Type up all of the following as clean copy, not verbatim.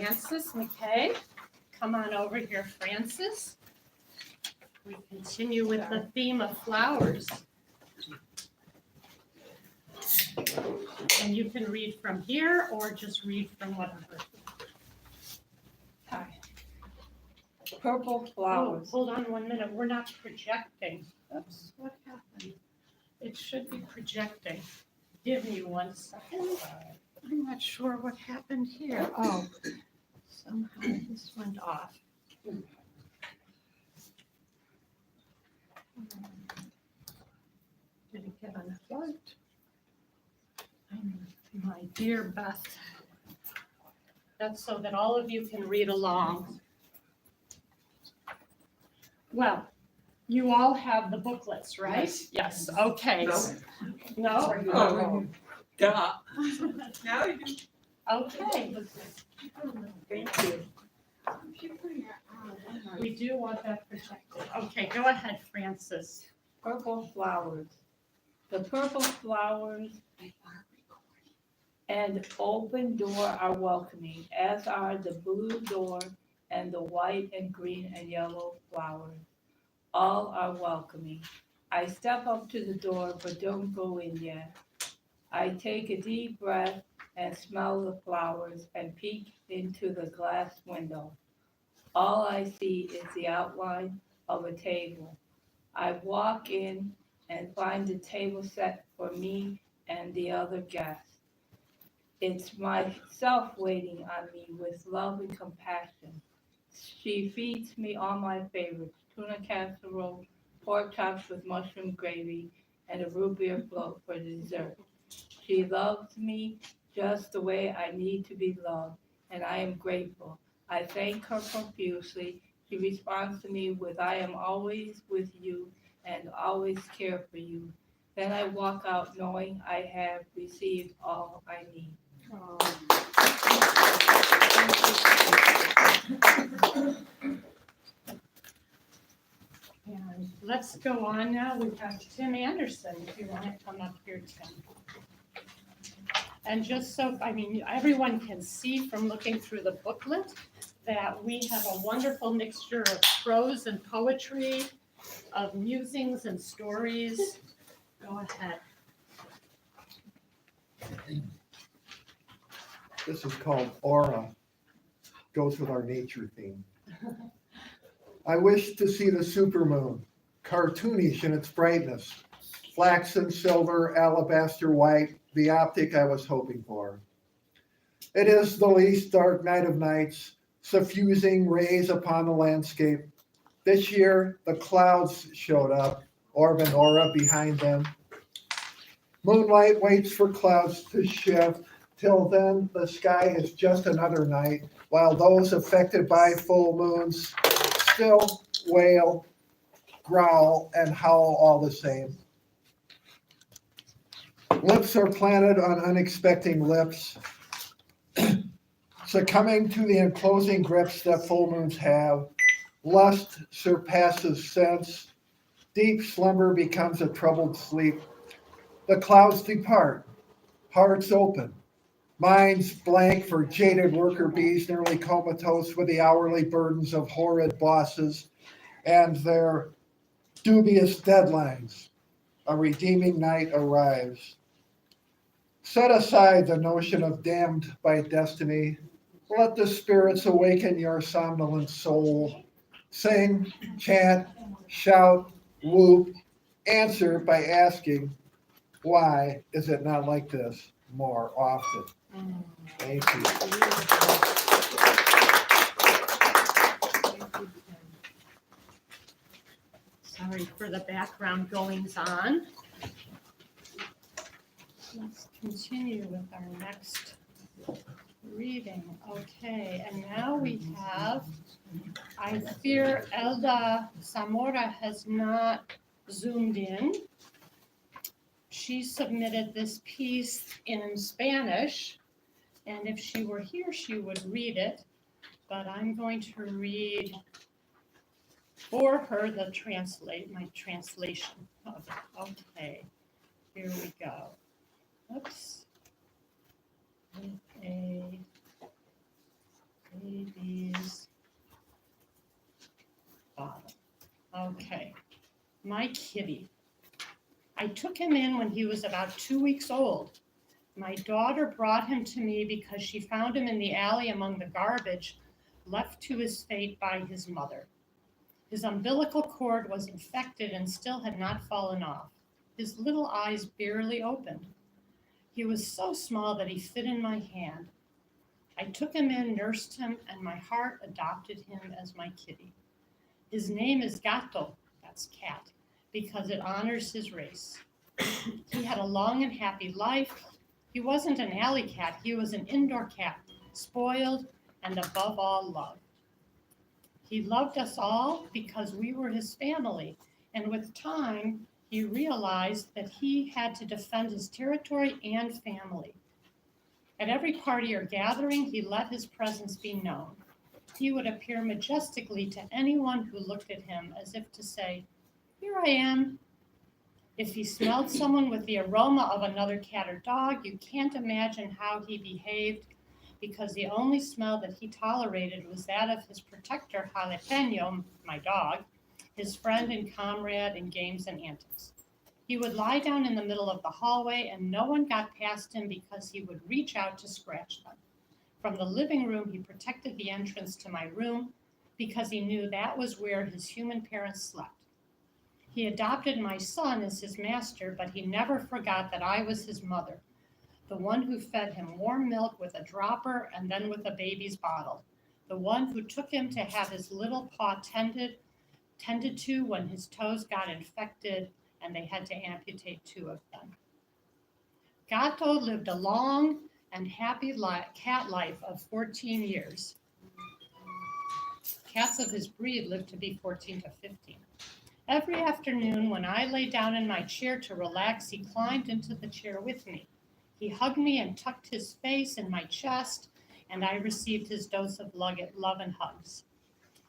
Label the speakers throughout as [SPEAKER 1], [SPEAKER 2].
[SPEAKER 1] Francis McKay. Come on over here, Francis. We continue with the theme of flowers. And you can read from here or just read from whatever.
[SPEAKER 2] Hi. Purple
[SPEAKER 1] Oh,
[SPEAKER 2] flowers.
[SPEAKER 1] hold on 1 minute. We're not projecting. Oops, what happened? It should be projecting. Give me 1 second. I'm not sure what happened here. Oh, somehow this went off. Did it get unplugged? My dear Beth. That's so that all of you can read along. Well, you all have the booklets, right? Yes, okay. No?
[SPEAKER 2] Oh, duh.
[SPEAKER 3] Now you do.
[SPEAKER 1] Okay,
[SPEAKER 2] Thank you.
[SPEAKER 1] we do want that protected. Okay, go ahead, Francis.
[SPEAKER 2] Purple flowers. The purple flowers and open door are welcoming, as are the blue door and the white and green and yellow flowers. All are welcoming. I step up to the door, but don't go in yet. I take a deep breath and smell the flowers and peek into the glass window. All I see is the outline of a table. I walk in and find the table set for me and the other guests. It's myself waiting on me with love and compassion. She feeds me all my favorites, tuna casserole, pork chops with mushroom gravy, and a root beer float for dessert. She loves me just the way I need to be loved, and I am grateful. I thank her profusely. She responds to me with, I am always with you and always care for you. Then I walk out knowing I have received all I need.
[SPEAKER 1] And let's go on now. We have Tim Anderson, if you want to come up here, Tim. And just so, everyone can see from looking through the booklet that we have a wonderful mixture of prose and poetry, of musings and stories. Go ahead.
[SPEAKER 4] This is called Aura. Goes with our nature theme. I wish to see the supermoon, cartoonish in its brightness, flaxen silver, alabaster white, the optic I was hoping for. It is the least dark night of nights, suffusing rays upon the landscape. This year, the clouds showed up, orb and aura behind them. Moonlight waits for clouds to shift. Till then, the sky is just another night, while those affected by full moons still wail, growl, and howl all the same. Lips are planted on unexpected lips, succumbing to the enclosing grips that full moons have. Lust surpasses sense. Deep slumber becomes a troubled sleep. The clouds depart, hearts open. Minds blank for jaded worker bees nearly comatose with the hourly burdens of horrid bosses and their dubious deadlines. A redeeming night arrives. Set aside the notion of damned by destiny. Let the spirits awaken your somnolent soul. Sing, chant, shout, whoop, answer by asking, why is it not like this more often? Thank you.
[SPEAKER 1] Sorry for the background goings on. Let's continue with our next reading. Okay, and now we have, I fear Elda Zamora has not zoomed in. She submitted this piece in Spanish, and if she were here, she would read it, but I'm going to read for her my translation of it. Okay, here we go. Oops. With a baby's bottle. Okay, my kitty. I took him in when he was about 2 weeks old. My daughter brought him to me because she found him in the alley among the garbage, left to his fate by his mother. His umbilical cord was infected and still had not fallen off. His little eyes barely opened. He was so small that he fit in my hand. I took him in, nursed him, and my heart adopted him as my kitty. His name is Gato, that's cat, because it honors his race. He had a long and happy life. He wasn't an alley cat, he was an indoor cat, spoiled and above all loved. He loved us all because we were his family, and with time, he realized that he had to defend his territory and family. At every party or gathering, he let his presence be known. He would appear majestically to anyone who looked at him as if to say, "Here I am." If he smelled someone with the aroma of another cat or dog, you can't imagine how he behaved, because the only smell that he tolerated was that of his protector, Jalapeno, my dog, his friend and comrade in games and antics. He would lie down in the middle of the hallway and no one got past him because he would reach out to scratch them. From the living room, he protected the entrance to my room because he knew that was where his human parents slept. He adopted my son as his master, but he never forgot that I was his mother, the one who fed him warm milk with a dropper and then with a baby's bottle, the one who took him to have his little paw tended to when his toes got infected and they had to amputate 2 of them. Gato lived a long and happy cat life of 14 years. Cats of his breed live to be 14 to 15. Every afternoon when I lay down in my chair to relax, he climbed into the chair with me. He hugged me and tucked his face in my chest, and I received his dose of love and hugs.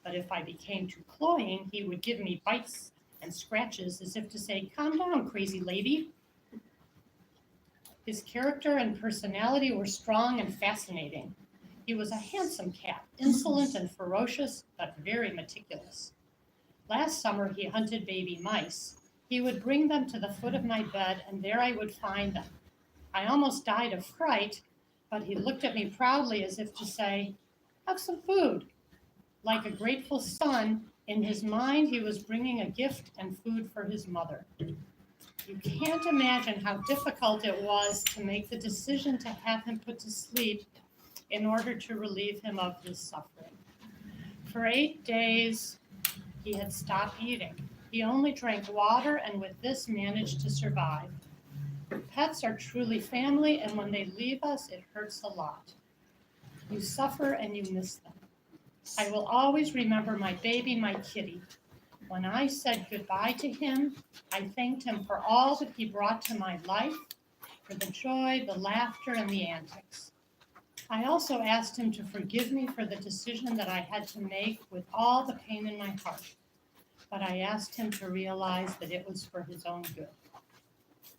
[SPEAKER 1] But if I became too cloying, he would give me bites and scratches as if to say, "Calm down, crazy lady." His character and personality were strong and fascinating. He was a handsome cat, insolent and ferocious, but very meticulous. Last summer, he hunted baby mice. He would bring them to the foot of my bed, and there I would find them. I almost died of fright, but he looked at me proudly as if to say, "Have some food." Like a grateful son, in his mind, he was bringing a gift and food for his mother. You can't imagine how difficult it was to make the decision to have him put to sleep in order to relieve him of his suffering. For 8 days, he had stopped eating. He only drank water and with this managed to survive. Pets are truly family, and when they leave us, it hurts a lot. You suffer and you miss them. I will always remember my baby, my kitty. When I said goodbye to him, I thanked him for all that he brought to my life, for the joy, the laughter, and the antics. I also asked him to forgive me for the decision that I had to make with all the pain in my heart. But I asked him to realize that it was for his own good.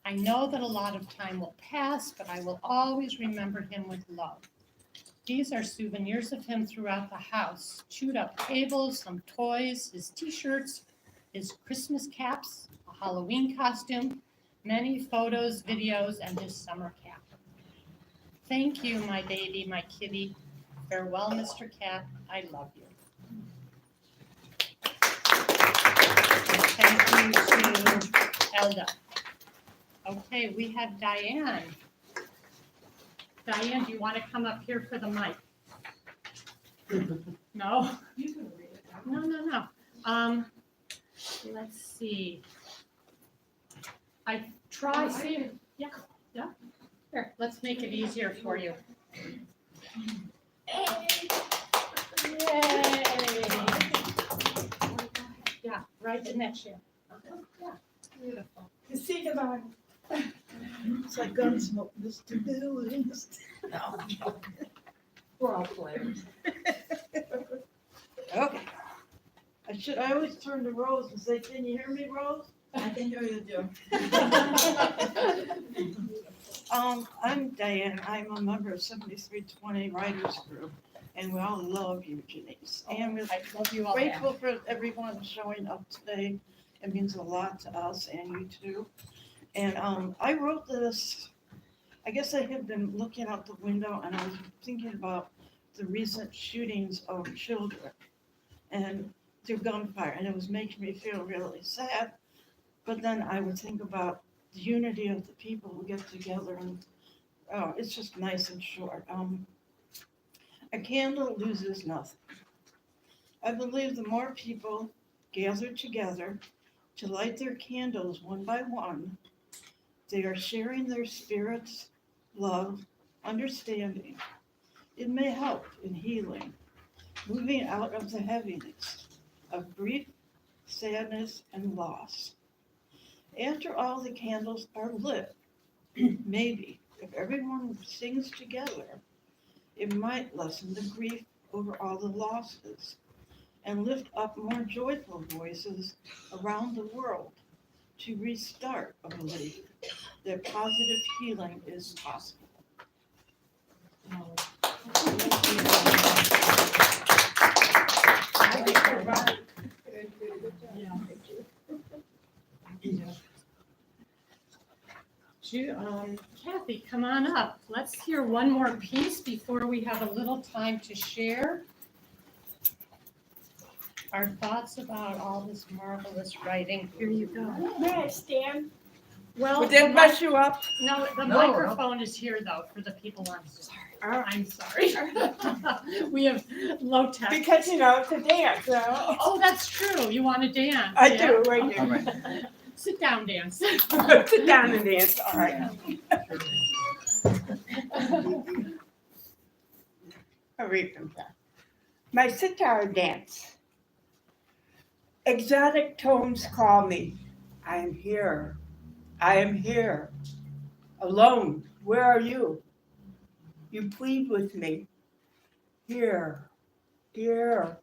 [SPEAKER 1] I know that a lot of time will pass, but I will always remember him with love. These are souvenirs of him throughout the house: chewed up tables, some toys, his t-shirts, his Christmas caps, a Halloween costume, many photos, videos, and his summer cap. Thank you, my baby, my kitty. Farewell, Mr. Cat. I love you. Thank you to Elda. Okay, we have Diane. Diane, do you want to come up here for the mic? No?
[SPEAKER 3] You can read it.
[SPEAKER 1] No. Let's see. I try, see, yeah. Here, let's make it easier for you. Yay! Yeah, right in that chair. Yeah, beautiful.
[SPEAKER 3] You see, because it's like Gunsmoke, Mr. Billings. No, I'm joking. We're all players. Okay. I always turn to Rose and say, "Can you hear me, Rose?" I can hear you, Joe. I'm Diane. I'm a member of 7320 Writers Group, and we all love you, Janice. And we're
[SPEAKER 1] I love you all.
[SPEAKER 3] grateful for everyone showing up today. It means a lot to us and you too. And I wrote this, I guess I had been looking out the window and I was thinking about the recent shootings of children and through gunfire, and it was making me feel really sad. But then I would think about the unity of the people who get together, and it's just nice and short. A candle loses nothing. I believe the more people gather together to light their candles one by one, they are sharing their spirits, love, understanding. It may help in healing, moving out of the heaviness of grief, sadness, and loss. After all the candles are lit, maybe if everyone sings together, it might lessen the grief over all the losses and lift up more joyful voices around the world to restart a belief that positive healing is possible.
[SPEAKER 1] Kathy, come on up. Let's hear one more piece before we have a little time to share our thoughts about all this marvelous writing. Here you go.
[SPEAKER 5] May I stand?
[SPEAKER 1] Well,
[SPEAKER 2] Would that mess you up?
[SPEAKER 1] no, the
[SPEAKER 4] No.
[SPEAKER 1] microphone is here though for the people on Zoom. I'm sorry. We have low tech.
[SPEAKER 5] Because, you know, it's a dance, so.
[SPEAKER 1] Oh, that's true. You want to dance?
[SPEAKER 5] I
[SPEAKER 1] yeah?
[SPEAKER 5] do, I do.
[SPEAKER 1] Sit down, dance.
[SPEAKER 5] Sit down and dance, all right. I'll read from that. My sitar dance. Exotic tones call me. I am here. I am here. Alone. Where are you? You plead with me. Here. Here.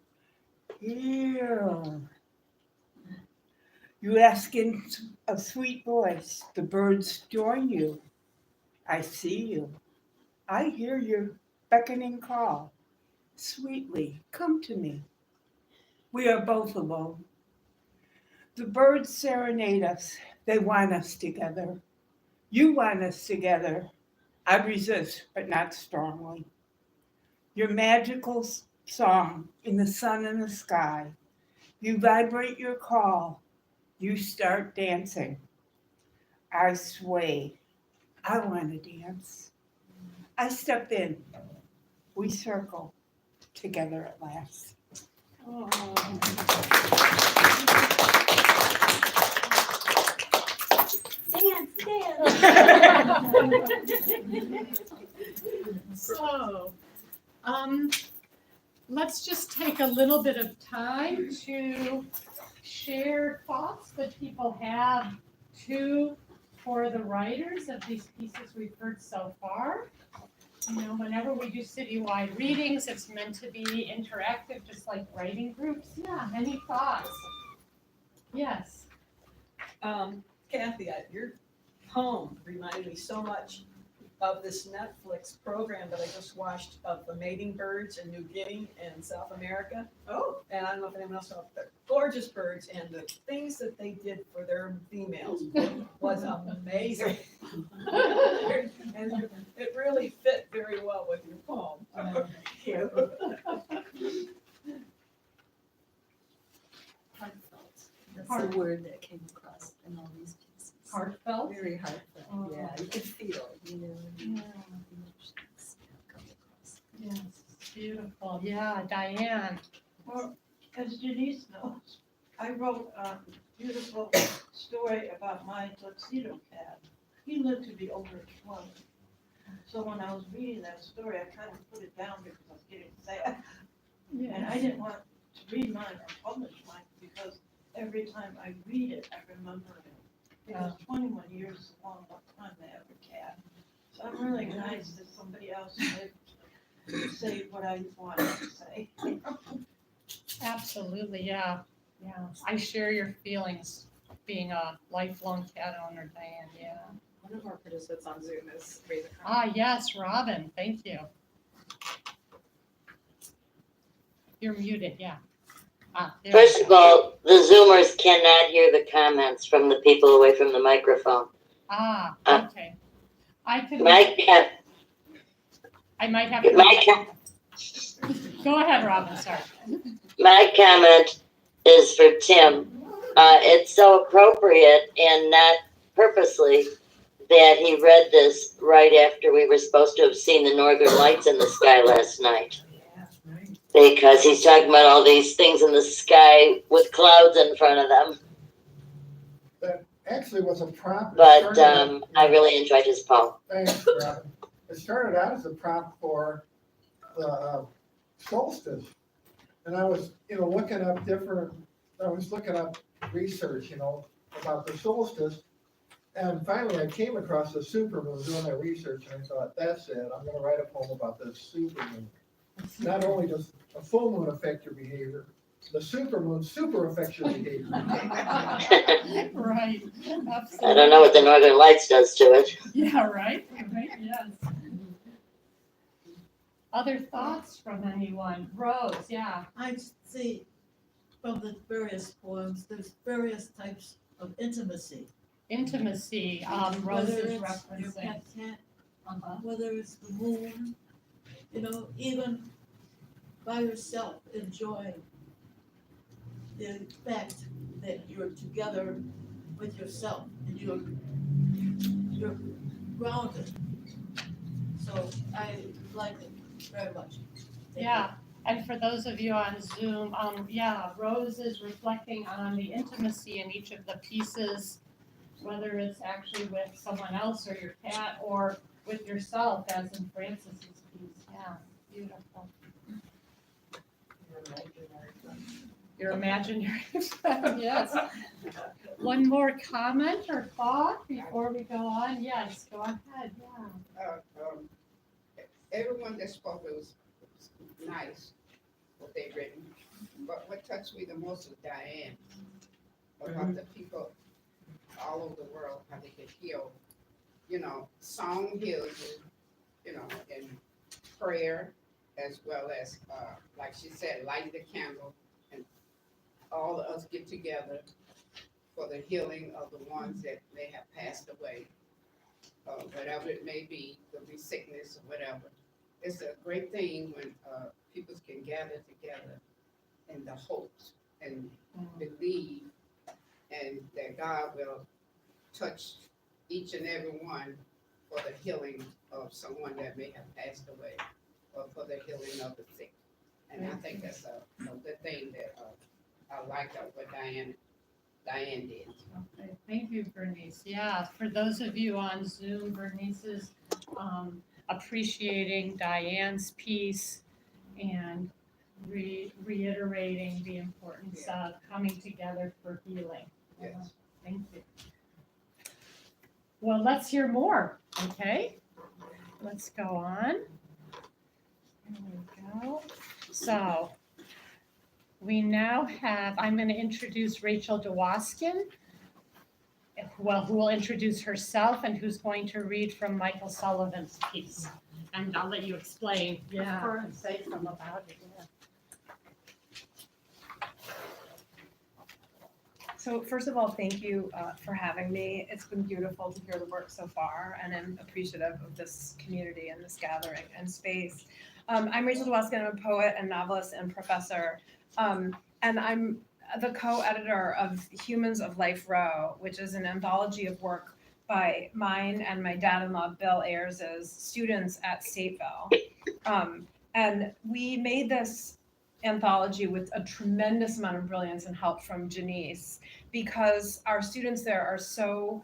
[SPEAKER 5] Here. You ask in a sweet voice. The birds join you. I see you. I hear your beckoning call. Sweetly, come to me. We are both alone. The birds serenade us. They want us together. You want us together. I resist, but not strongly. Your magical song in the sun and the sky. You vibrate your call. You start dancing. I sway. I want to dance. I step in. We circle together at last.
[SPEAKER 6] Dance, dance.
[SPEAKER 1] So, let's just take a little bit of time to share thoughts that people have for the writers of these pieces we've heard so far. You know, whenever we do citywide readings, it's meant to be interactive, just like writing groups. Yeah, any thoughts? Yes.
[SPEAKER 7] Kathy, your poem reminded me so much of this Netflix program that I just watched of the mating birds in New Guinea and South America.
[SPEAKER 5] Oh.
[SPEAKER 7] And I don't know if anyone else knows, they're gorgeous birds, and the things that they did for their females was amazing. And it really fit very well with your poem.
[SPEAKER 6] Heartfelt. That's the word that came across in all these pieces.
[SPEAKER 1] Heartfelt?
[SPEAKER 6] Very heartfelt,
[SPEAKER 1] Oh.
[SPEAKER 6] yeah, you could feel it, you know, and
[SPEAKER 1] Yeah.
[SPEAKER 6] emotions come across.
[SPEAKER 1] Yes, beautiful. Yeah, Diane.
[SPEAKER 3] Well, as Denise knows, I wrote a beautiful story about my tuxedo cat. He lived to be over 20. So when I was reading that story, I kind of put it down because I was getting sad. And I didn't want to read mine or publish mine because every time I read it, I remember it. Because 21 years is a long time to have a cat. So I'm really nice that somebody else lived to say what I wanted to say.
[SPEAKER 1] Absolutely, yeah, yeah. I share your feelings, being a lifelong cat owner, Diane, yeah.
[SPEAKER 8] One of our participants on Zoom is Raise a Crown.
[SPEAKER 1] Ah, yes, Robin, thank you. You're muted, yeah. There
[SPEAKER 9] First
[SPEAKER 1] you
[SPEAKER 9] of
[SPEAKER 1] go.
[SPEAKER 9] all, the Zoomers cannot hear the comments from the people away from the microphone.
[SPEAKER 1] Okay. I might have to. Go ahead, Robin, sorry.
[SPEAKER 9] My comment is for Tim. It's so appropriate and not purposely that he read this right after we were supposed to have seen the northern lights in the sky last night. Because he's talking about all these things in the sky with clouds in front of them.
[SPEAKER 4] That actually was a prompt.
[SPEAKER 9] But I really enjoyed his poem.
[SPEAKER 4] Thanks, Robin. It started out as a prompt for the solstice. And I was, looking up research, about the solstice. And finally I came across the supermoon doing that research, and I thought, that's it. I'm going to write a poem about this supermoon. Not only does a full moon affect your behavior, the supermoon super affects your behavior.
[SPEAKER 1] Right, absolutely.
[SPEAKER 9] I don't know what the northern lights does to it.
[SPEAKER 1] Yeah, right, yes. Other thoughts from anyone? Rose, yeah.
[SPEAKER 6] I see from the various poems, there's various types of intimacy.
[SPEAKER 1] Intimacy, Rose
[SPEAKER 6] Whether
[SPEAKER 1] is
[SPEAKER 6] it's your
[SPEAKER 1] referencing.
[SPEAKER 6] pet, whether it's the moon, even by yourself, enjoy the fact that you're together with yourself and you're grounded. So I like it very much. Thank
[SPEAKER 1] Yeah, and for those of you on Zoom, Rose is reflecting on the intimacy in each of the pieces, whether it's actually with someone else or your cat or with yourself, as in Francis's piece. Yeah, beautiful. Your imaginary friend, yes. One more comment or thought before we go on? Yes, go ahead, yeah.
[SPEAKER 10] Everyone that spoke, it was nice, what they written. But what touched me the most was Diane, about the people all over the world, how they could heal. Song heals you, and prayer, as well as, like she said, light the candle, and all of us get together for the healing of the ones that may have passed away. Whatever it may be, could be sickness or whatever. It's a great thing when people can gather together in the hopes and believe, and that God will touch each and every one for the healing of someone that may have passed away, or for the healing of the sick. And I think that's a good thing that I like what Diane did.
[SPEAKER 1] Okay, thank you, Bernice. Yeah, for those of you on Zoom, Bernice is appreciating Diane's piece and reiterating the importance of coming together for healing.
[SPEAKER 10] Yes.
[SPEAKER 1] Thank you. Well, let's hear more, okay? Let's go on. Here we go. So we now have, I'm going to introduce Rachel DeWaskin, who will introduce herself and who's going to read from Michael Sullivan's piece. And I'll let you explain, and say something about it. Yeah.
[SPEAKER 8] So first of all, thank you for having me. It's been beautiful to hear the work so far, and I'm appreciative of this community and this gathering and space. I'm Rachel DeWaskin. I'm a poet and novelist and professor, and I'm the co-editor of Humans of Life Row, which is an anthology of work by mine and my dad-in-law Bill Ayers's students at Stateville. And we made this anthology with a tremendous amount of brilliance and help from Janice, because our students there are so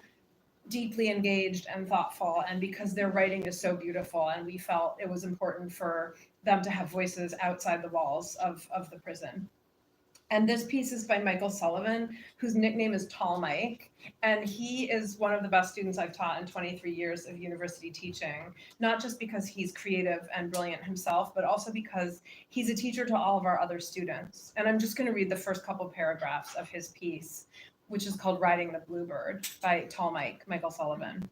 [SPEAKER 8] deeply engaged and thoughtful, and because their writing is so beautiful, and we felt it was important for them to have voices outside the walls of the prison. And this piece is by Michael Sullivan, whose nickname is Tall Mike. And he is one of the best students I've taught in 23 years of university teaching, not just because he's creative and brilliant himself, but also because he's a teacher to all of our other students. And I'm just going to read the first couple paragraphs of his piece, which is called Riding the Bluebird by Tall Mike, Michael Sullivan.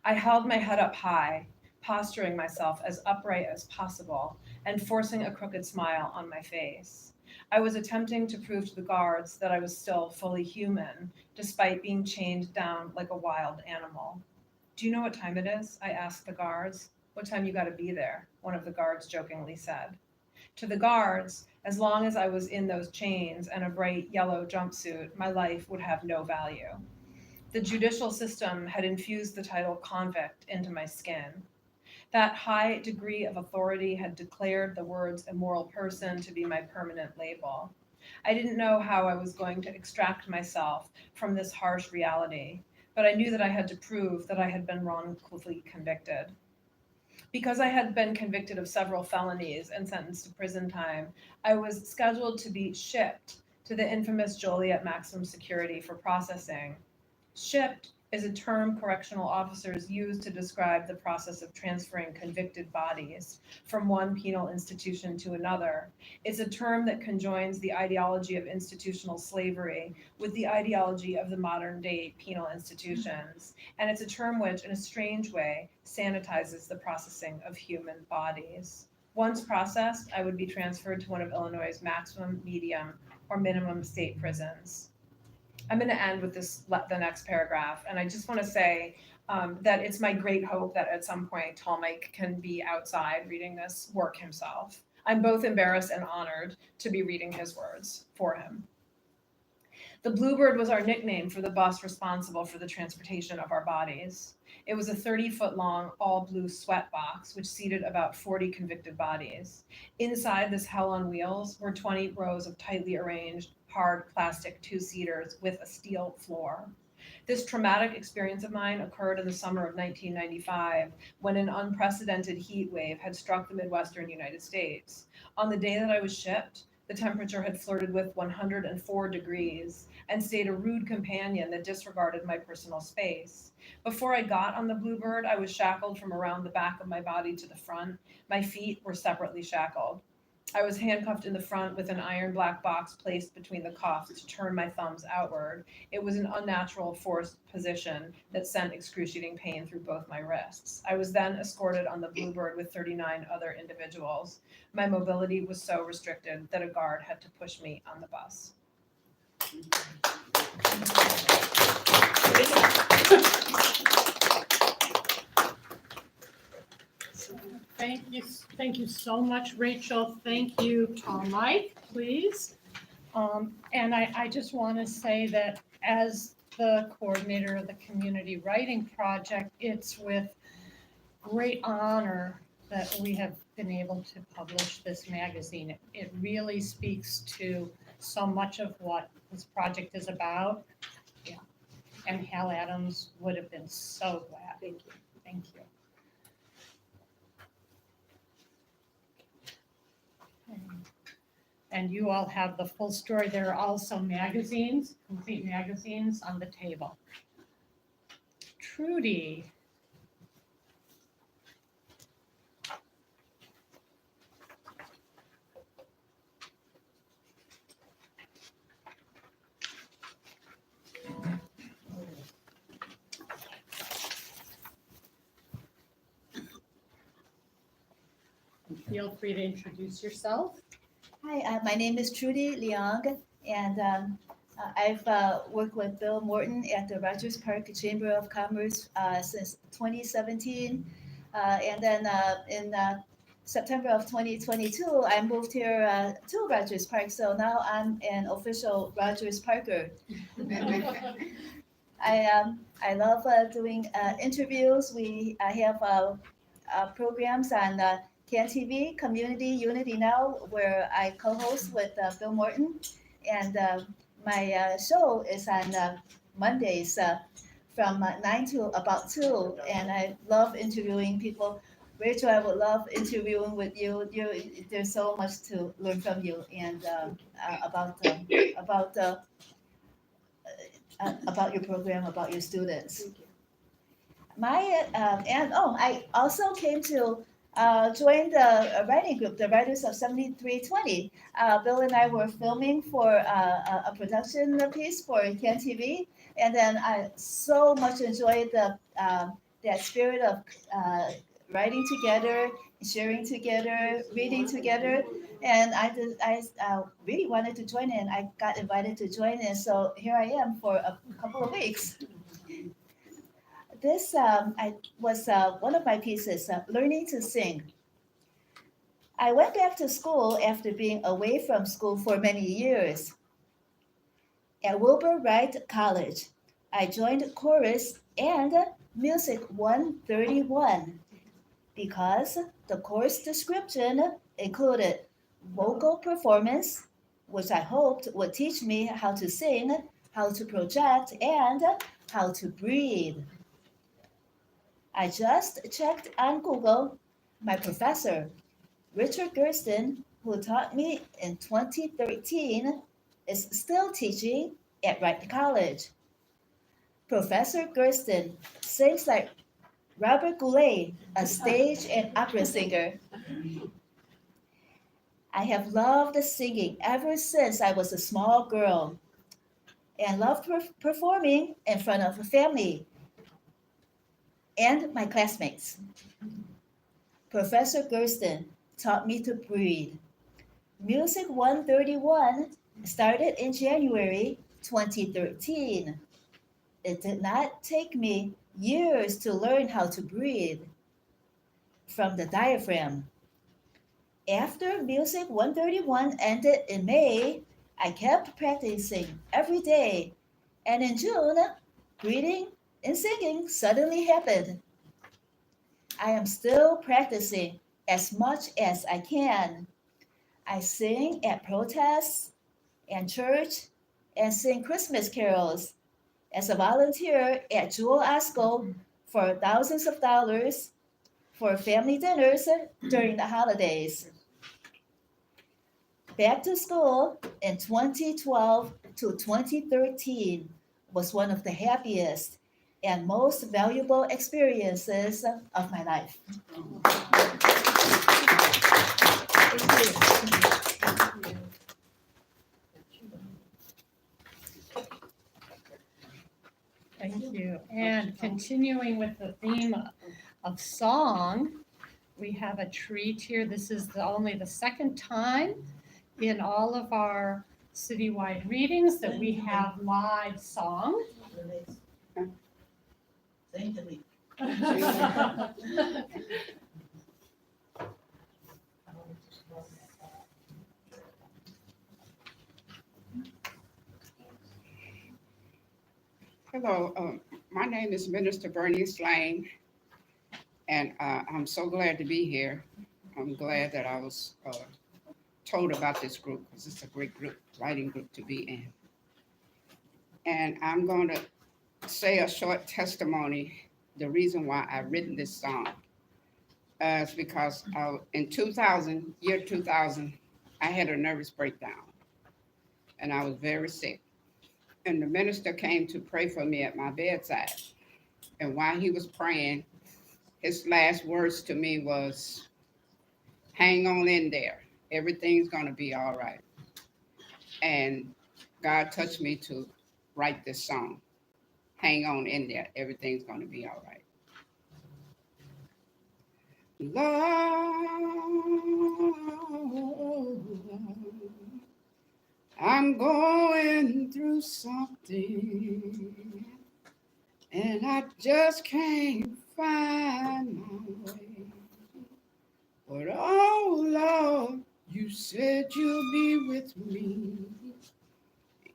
[SPEAKER 8] I held my head up high, posturing myself as upright as possible, and forcing a crooked smile on my face. I was attempting to prove to the guards that I was still fully human, despite being chained down like a wild animal. Do you know what time it is? I asked the guards. What time you gotta be there? One of the guards jokingly said. To the guards, as long as I was in those chains and a bright yellow jumpsuit, my life would have no value. The judicial system had infused the title convict into my skin. That high degree of authority had declared the words immoral person to be my permanent label. I didn't know how I was going to extract myself from this harsh reality, but I knew that I had to prove that I had been wrongfully convicted. Because I had been convicted of several felonies and sentenced to prison time, I was scheduled to be shipped to the infamous Joliet Maximum Security for processing. Shipped is a term correctional officers use to describe the process of transferring convicted bodies from one penal institution to another. It's a term that conjoins the ideology of institutional slavery with the ideology of the modern day penal institutions. And it's a term which, in a strange way, sanitizes the processing of human bodies. Once processed, I would be transferred to one of Illinois' maximum, medium, or minimum state prisons. I'm going to end with the next paragraph, and I just want to say that it's my great hope that at some point Tall Mike can be outside reading this work himself. I'm both embarrassed and honored to be reading his words for him. The Bluebird was our nickname for the bus responsible for the transportation of our bodies. It was a 30-foot long, all blue sweat box which seated about 40 convicted bodies. Inside this hell on wheels were 20 rows of tightly arranged, hard plastic two-seaters with a steel floor. This traumatic experience of mine occurred in the summer of 1995 when an unprecedented heat wave had struck the Midwestern United States. On the day that I was shipped, the temperature had flirted with 104 degrees and stayed a rude companion that disregarded my personal space. Before I got on the Bluebird, I was shackled from around the back of my body to the front. My feet were separately shackled. I was handcuffed in the front with an iron black box placed between the cuffs to turn my thumbs outward. It was an unnatural forced position that sent excruciating pain through both my wrists. I was then escorted on the Bluebird with 39 other individuals. My mobility was so restricted that a guard had to push me on the bus.
[SPEAKER 1] Thank you so much, Rachel. Thank you, Tom Mike, please. And I just want to say that as the coordinator of the Community Writing Project, it's with great honor that we have been able to publish this magazine. It really speaks to so much of what this project is about. Yeah. And Hal Adams would have been so glad.
[SPEAKER 8] Thank you.
[SPEAKER 1] Thank you. And you all have the full story. There are also magazines, complete magazines on the table. Trudy. Feel free to introduce yourself.
[SPEAKER 11] Hi, my name is Trudy Liang, and I've worked with Bill Morton at the Rogers Park Chamber of Commerce since 2017. And then in September of 2022, I moved here to Rogers Park, so now I'm an official Rogers Parker. I love doing interviews. I have programs on CAN TV, Community Unity Now, where I co-host with Bill Morton. And my show is on Mondays from 9 to about 2. And I love interviewing people. Rachel, I would love interviewing with you. There's so much to learn from you and about your program, about your students. I also came to join the writing group, the Writers of 7320. Bill and I were filming for a production piece for CAN TV, and then I so much enjoyed that spirit of writing together, sharing together, reading together. And I really wanted to join in. I got invited to join in, so here I am for a couple of weeks. This I was one of my pieces, learning to sing. I went back to school after being away from school for many years. At Wilbur Wright College, I joined chorus and Music 131 because the course description included vocal performance, which I hoped would teach me how to sing, how to project, and how to breathe. I just checked on Google. My professor, Richard Gersten, who taught me in 2013, is still teaching at Wright College. Professor Gersten sings like Robert Goulet, a stage and opera singer. I have loved singing ever since I was a small girl and loved performing in front of a family and my classmates. Professor Gersten taught me to breathe. Music 131 started in January 2013. It did not take me years to learn how to breathe from the diaphragm. After Music 131 ended in May, I kept practicing every day, and in June, breathing and singing suddenly happened. I am still practicing as much as I can. I sing at protests and church and sing Christmas carols as a volunteer at Jewel Osco for thousands of dollars for family dinners during the holidays. Back to school in 2012 to 2013 was one of the happiest and most valuable experiences of my life. Thank you.
[SPEAKER 1] Thank you. And continuing with the theme of song, we have a treat here. This is only the second time in all of our citywide readings that we have live song.
[SPEAKER 6] Thank you.
[SPEAKER 10] Hello, my name is Minister Bernice Lane, and I'm so glad to be here. I'm glad that I was told about this group because it's a great group, writing group to be in. And I'm going to say a short testimony. The reason why I've written this song is because in 2000, year 2000, I had a nervous breakdown, and I was very sick. And the minister came to pray for me at my bedside. And while he was praying, his last words to me was, hang on in there. Everything's going to be all right. And God touched me to write this song. Hang on in there. Everything's going to be all right. Lord, I'm going through something, and I just can't find my way. But oh Lord, you said you'll be with me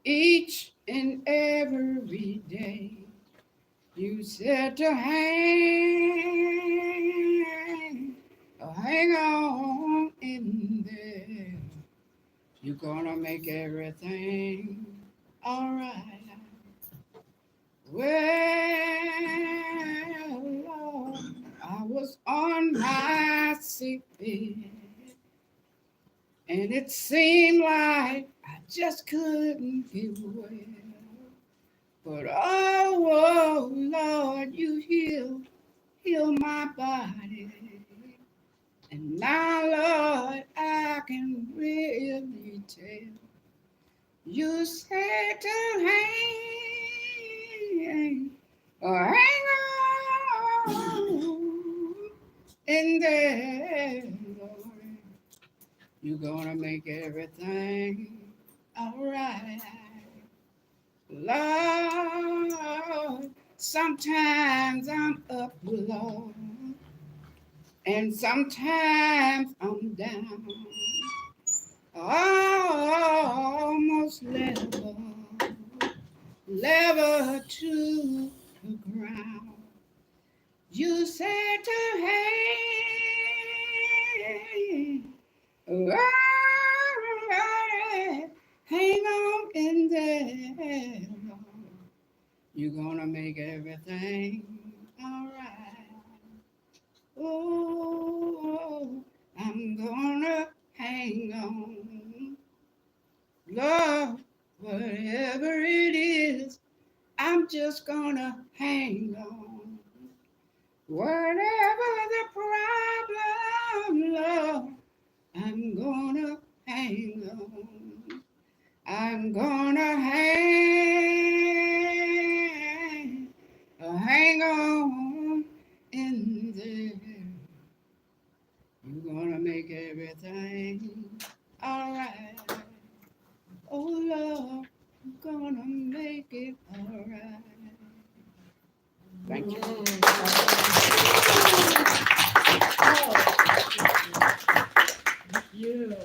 [SPEAKER 10] each and every day. You said to hang on in there. You're gonna make everything all right. Well, Lord, I was on my sick bed, and it seemed like I just couldn't get well. But oh, Lord, you heal my body. And now, Lord, I can really tell. You said to hang on in there, Lord. You're gonna make everything alright. Lord, sometimes I'm up, Lord, and sometimes I'm down. Almost level to the ground. You said to hang on in there, Lord. You're gonna make everything alright. Oh, I'm gonna hang on. Lord, whatever it is, I'm just gonna hang on. Whatever the problem, Lord, I'm gonna hang on. I'm gonna hang on in there. You're gonna make everything alright. Oh Lord, I'm gonna make it alright. Thank you.
[SPEAKER 1] Thank you.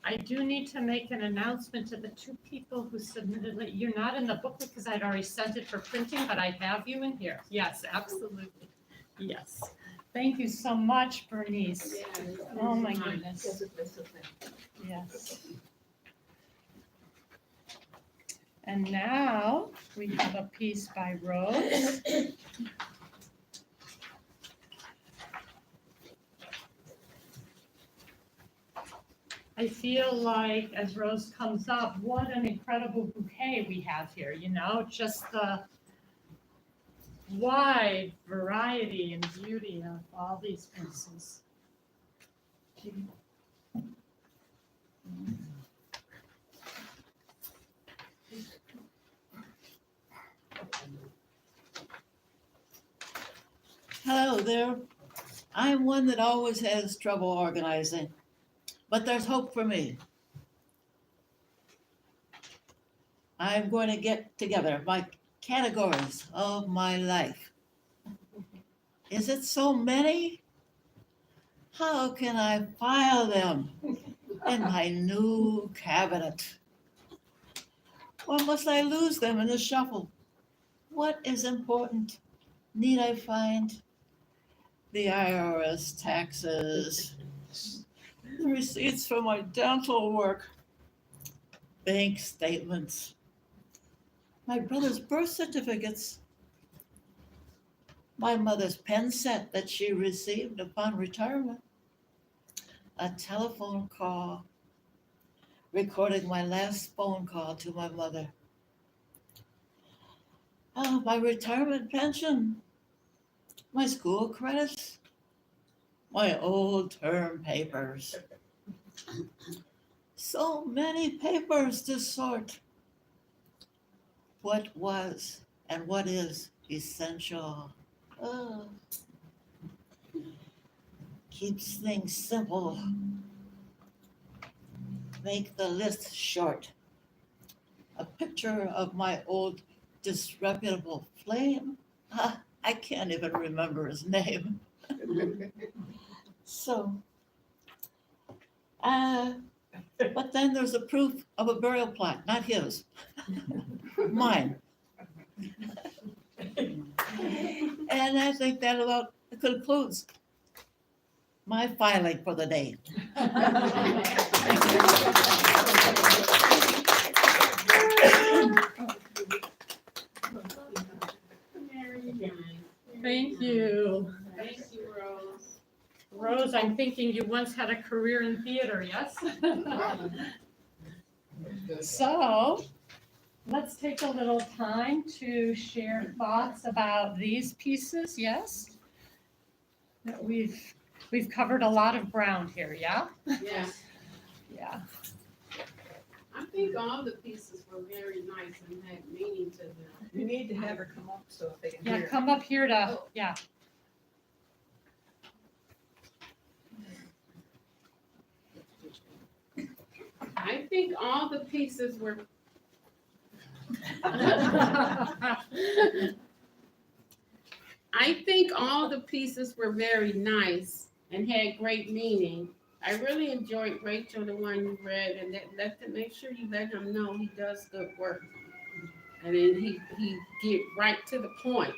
[SPEAKER 1] I do need to make an announcement to the two people who submitted it. You're not in the booklet because I'd already sent it for printing, but I have you in here. Yes, absolutely. Yes. Thank you so much, Bernice. Oh, my goodness. Yes. And now we have a piece by Rose. I feel like as Rose comes up, what an incredible bouquet we have here, you know, just the wide variety and beauty of all these pieces.
[SPEAKER 6] Hello there. I'm one that always has trouble organizing, but there's hope for me. I'm going to get together my categories of my life. Is it so many? How can I file them in my new cabinet? Or must I lose them in the shuffle? What is important? Need I find the IRS taxes, the receipts for my dental work, bank statements, my brother's birth certificates, my mother's pen set that she received upon retirement, a telephone call recording my last phone call to my mother, my retirement pension, my school credits, my old term papers. So many papers to sort. What was and what is essential. Oh. Keeps things simple. Make the list short. A picture of my old disreputable flame. I can't even remember his name. So, but then there's a proof of a burial plot, not his, mine. And I think that about concludes my filing for the day.
[SPEAKER 1] Thank you.
[SPEAKER 10] Thank you, Rose.
[SPEAKER 1] Rose, I'm thinking you once had a career in theater, yes? So, let's take a little time to share thoughts about these pieces, yes? That we've covered a lot of ground here, yeah?
[SPEAKER 10] Yes.
[SPEAKER 1] Yeah.
[SPEAKER 10] I think all the pieces were very nice and had meaning to them.
[SPEAKER 7] You need to have her come up so if they can
[SPEAKER 1] Yeah,
[SPEAKER 7] hear.
[SPEAKER 1] come up here to, yeah.
[SPEAKER 10] I think all the pieces were. I think all the pieces were very nice and had great meaning. I really enjoyed Rachel, the one you read, and make sure you let him know he does good work. And then he get right to the point.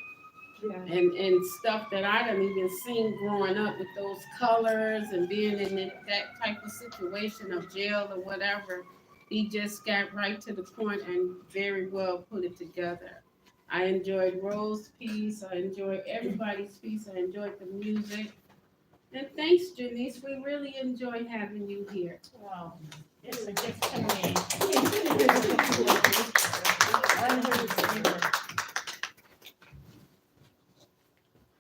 [SPEAKER 8] Yeah.
[SPEAKER 10] And stuff that I didn't even seen growing up with those colors and being in that type of situation of jail or whatever. He just got right to the point and very well put it together. I enjoyed Rose's piece. I enjoyed everybody's piece. I enjoyed the music. And thanks, Janice. We really enjoy having you here.
[SPEAKER 1] Wow, it's a gift to me.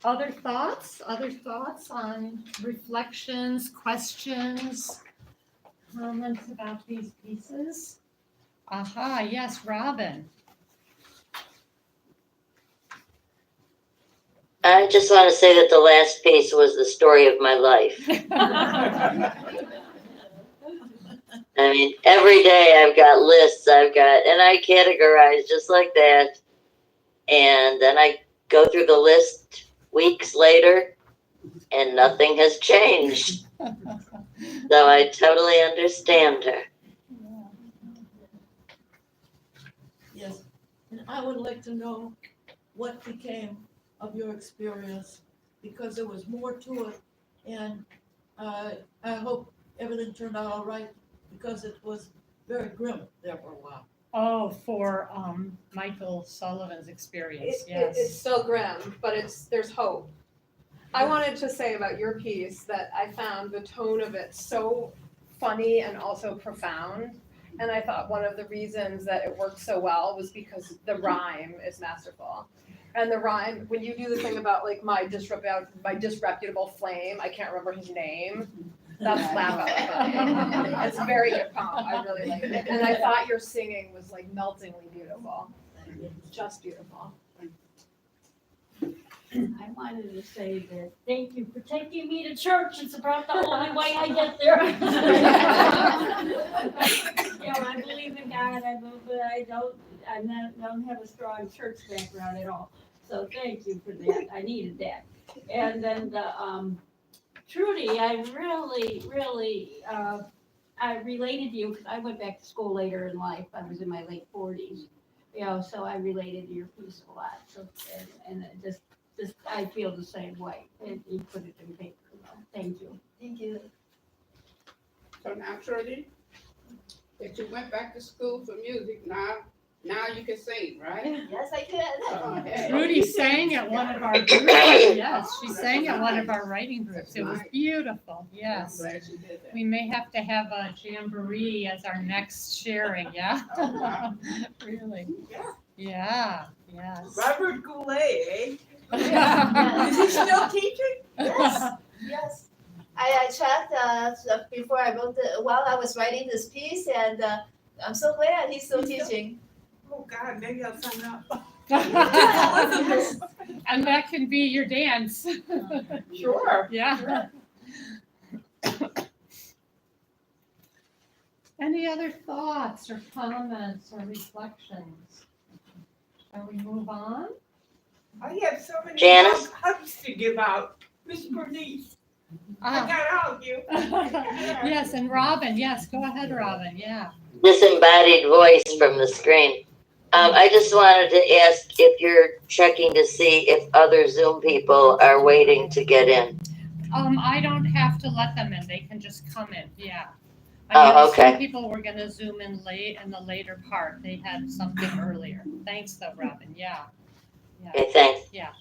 [SPEAKER 1] Other thoughts? Other thoughts on reflections, questions, comments about these pieces? Aha, yes, Robin.
[SPEAKER 9] I just want to say that the last piece was the story of my life. I mean, every day I've got lists, and I categorize just like that. And then I go through the list weeks later and nothing has changed. So I totally understand her.
[SPEAKER 6] Yes, and I would like to know what became of your experience, because there was more to it, and I hope everything turned out all right, because it was very grim there for a while.
[SPEAKER 1] Oh, for Michael Sullivan's experience,
[SPEAKER 8] It's
[SPEAKER 1] yes.
[SPEAKER 8] still grim, but there's hope. I wanted to say about your piece that I found the tone of it so funny and also profound. And I thought one of the reasons that it worked so well was because the rhyme is masterful. And the rhyme, when you do the thing about like my disreputable flame, I can't remember his name. That's laugh out loud. It's a very good poem. I really liked it. And I thought your singing was like meltingly beautiful. Just beautiful.
[SPEAKER 12] I wanted to say that thank you for taking me to church. It's about the only way I get there. I believe in God, but I don't have a strong church background at all. So thank you for that. I needed that. And then Trudy, I really, I related to you because I went back to school later in life. I was in my late 40s, so I related to your piece a lot. So and it just I feel the same way. And you put it in paper. Thank you.
[SPEAKER 11] Thank you.
[SPEAKER 10] So now, Trudy, that you went back to school for music, now you can sing, right?
[SPEAKER 11] Yes, I can.
[SPEAKER 10] Okay.
[SPEAKER 1] Rudy sang at one of our groups, yes, she sang at one of our writing groups. It was beautiful,
[SPEAKER 10] I'm
[SPEAKER 1] yes.
[SPEAKER 10] glad you did that.
[SPEAKER 1] We may have to have a jamboree as our next sharing, yeah? Really?
[SPEAKER 10] Yeah.
[SPEAKER 1] Yes.
[SPEAKER 5] Robert Goulet, eh?
[SPEAKER 11] Yeah.
[SPEAKER 5] Is he still teaching?
[SPEAKER 11] Yes, yes. I checked before I wrote while I was writing this piece, and I'm so glad he's still teaching.
[SPEAKER 5] Oh, God, maybe I'll sign up.
[SPEAKER 1] And that can be your dance.
[SPEAKER 5] Sure.
[SPEAKER 1] Yeah. Any other thoughts or comments or reflections? Shall we move on?
[SPEAKER 5] I have so many
[SPEAKER 9] Janice?
[SPEAKER 5] hugs to give out. Miss Bernice, I
[SPEAKER 1] Ah,
[SPEAKER 5] got all of you.
[SPEAKER 1] yes, and Robin, yes, go ahead, Robin, yeah.
[SPEAKER 9] Disembodied voice from the screen. I just wanted to ask if you're checking to see if other Zoom people are waiting to get in.
[SPEAKER 1] I don't have to let them in, they can just come in, yeah.
[SPEAKER 9] Oh,
[SPEAKER 1] I know some
[SPEAKER 9] okay.
[SPEAKER 1] people were gonna Zoom in late, in the later part, they had something earlier. Thanks though, Robin, yeah. Yeah,
[SPEAKER 9] Okay, thanks.
[SPEAKER 1] yeah.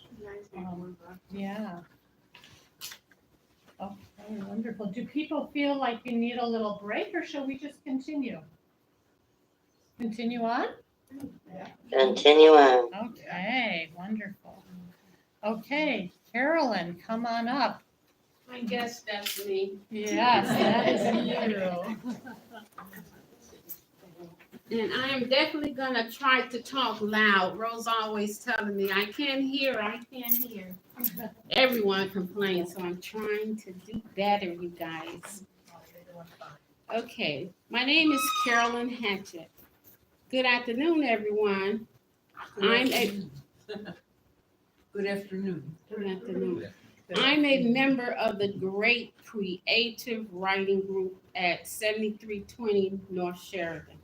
[SPEAKER 1] Okay, wonderful. Do people feel like you need a little break, or shall we just continue? Continue on?
[SPEAKER 9] Continue on.
[SPEAKER 1] Okay, wonderful. Okay, Carolyn, come on up.
[SPEAKER 10] I guess that's me.
[SPEAKER 1] Yes, that is you.
[SPEAKER 13] And I am definitely gonna try to talk loud. Rose always telling me, I can't hear, I can't hear. Everyone complains, so I'm trying to do better, you guys. Okay, my name is Carolyn Hatchett. Good afternoon, everyone. I'm a
[SPEAKER 14] Good afternoon.
[SPEAKER 13] Good afternoon. I'm a member of the great creative writing group at 7320 North Sheridan.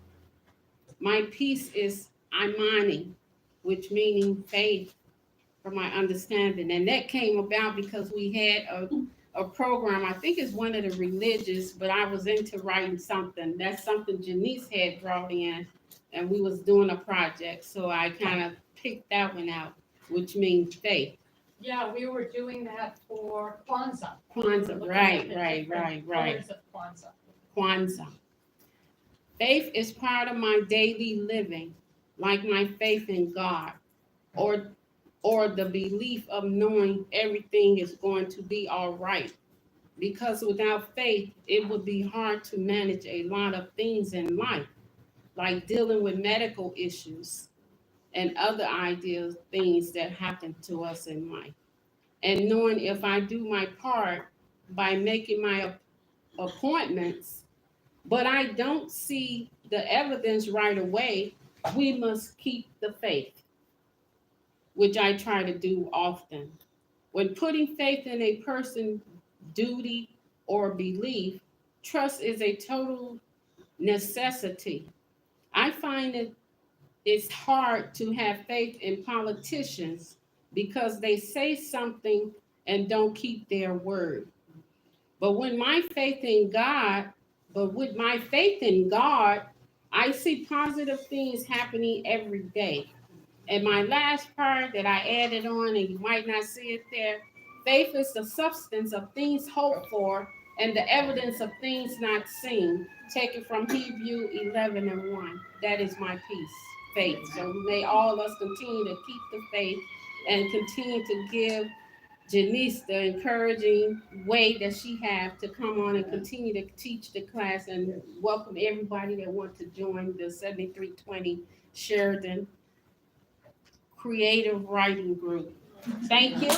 [SPEAKER 13] My piece is Imani, which meaning faith from my understanding. And that came about because we had a program, I think it's one of the religious, but I was into writing something. That's something Janice had brought in, and we was doing a project. So I kind of picked that one out, which means faith.
[SPEAKER 1] Yeah, we were doing that for Kwanzaa.
[SPEAKER 13] Kwanzaa,
[SPEAKER 1] Looking
[SPEAKER 13] right,
[SPEAKER 1] at the
[SPEAKER 13] right,
[SPEAKER 1] different
[SPEAKER 13] right, right.
[SPEAKER 1] colors of Kwanzaa.
[SPEAKER 13] Kwanzaa. Faith is part of my daily living, like my faith in God, or the belief of knowing everything is going to be all right. Because without faith, it would be hard to manage a lot of things in life, like dealing with medical issues and other ideas, things that happen to us in life. And knowing if I do my part by making my appointments, but I don't see the evidence right away, we must keep the faith, which I try to do often. When putting faith in a person's duty or belief, trust is a total necessity. I find it's hard to have faith in politicians because they say something and don't keep their word. But when my faith in God, but with my faith in God, I see positive things happening every day. And my last part that I added on, and you might not see it there, faith is the substance of things hoped for and the evidence of things not seen. Taken from Hebrew 11:1. That is my piece, faith. So may all of us continue to keep the faith and continue to give Janice the encouraging way that she has to come on and continue to teach the class, and welcome everybody that wants to join the 7320 Sheridan Creative Writing Group. Thank you.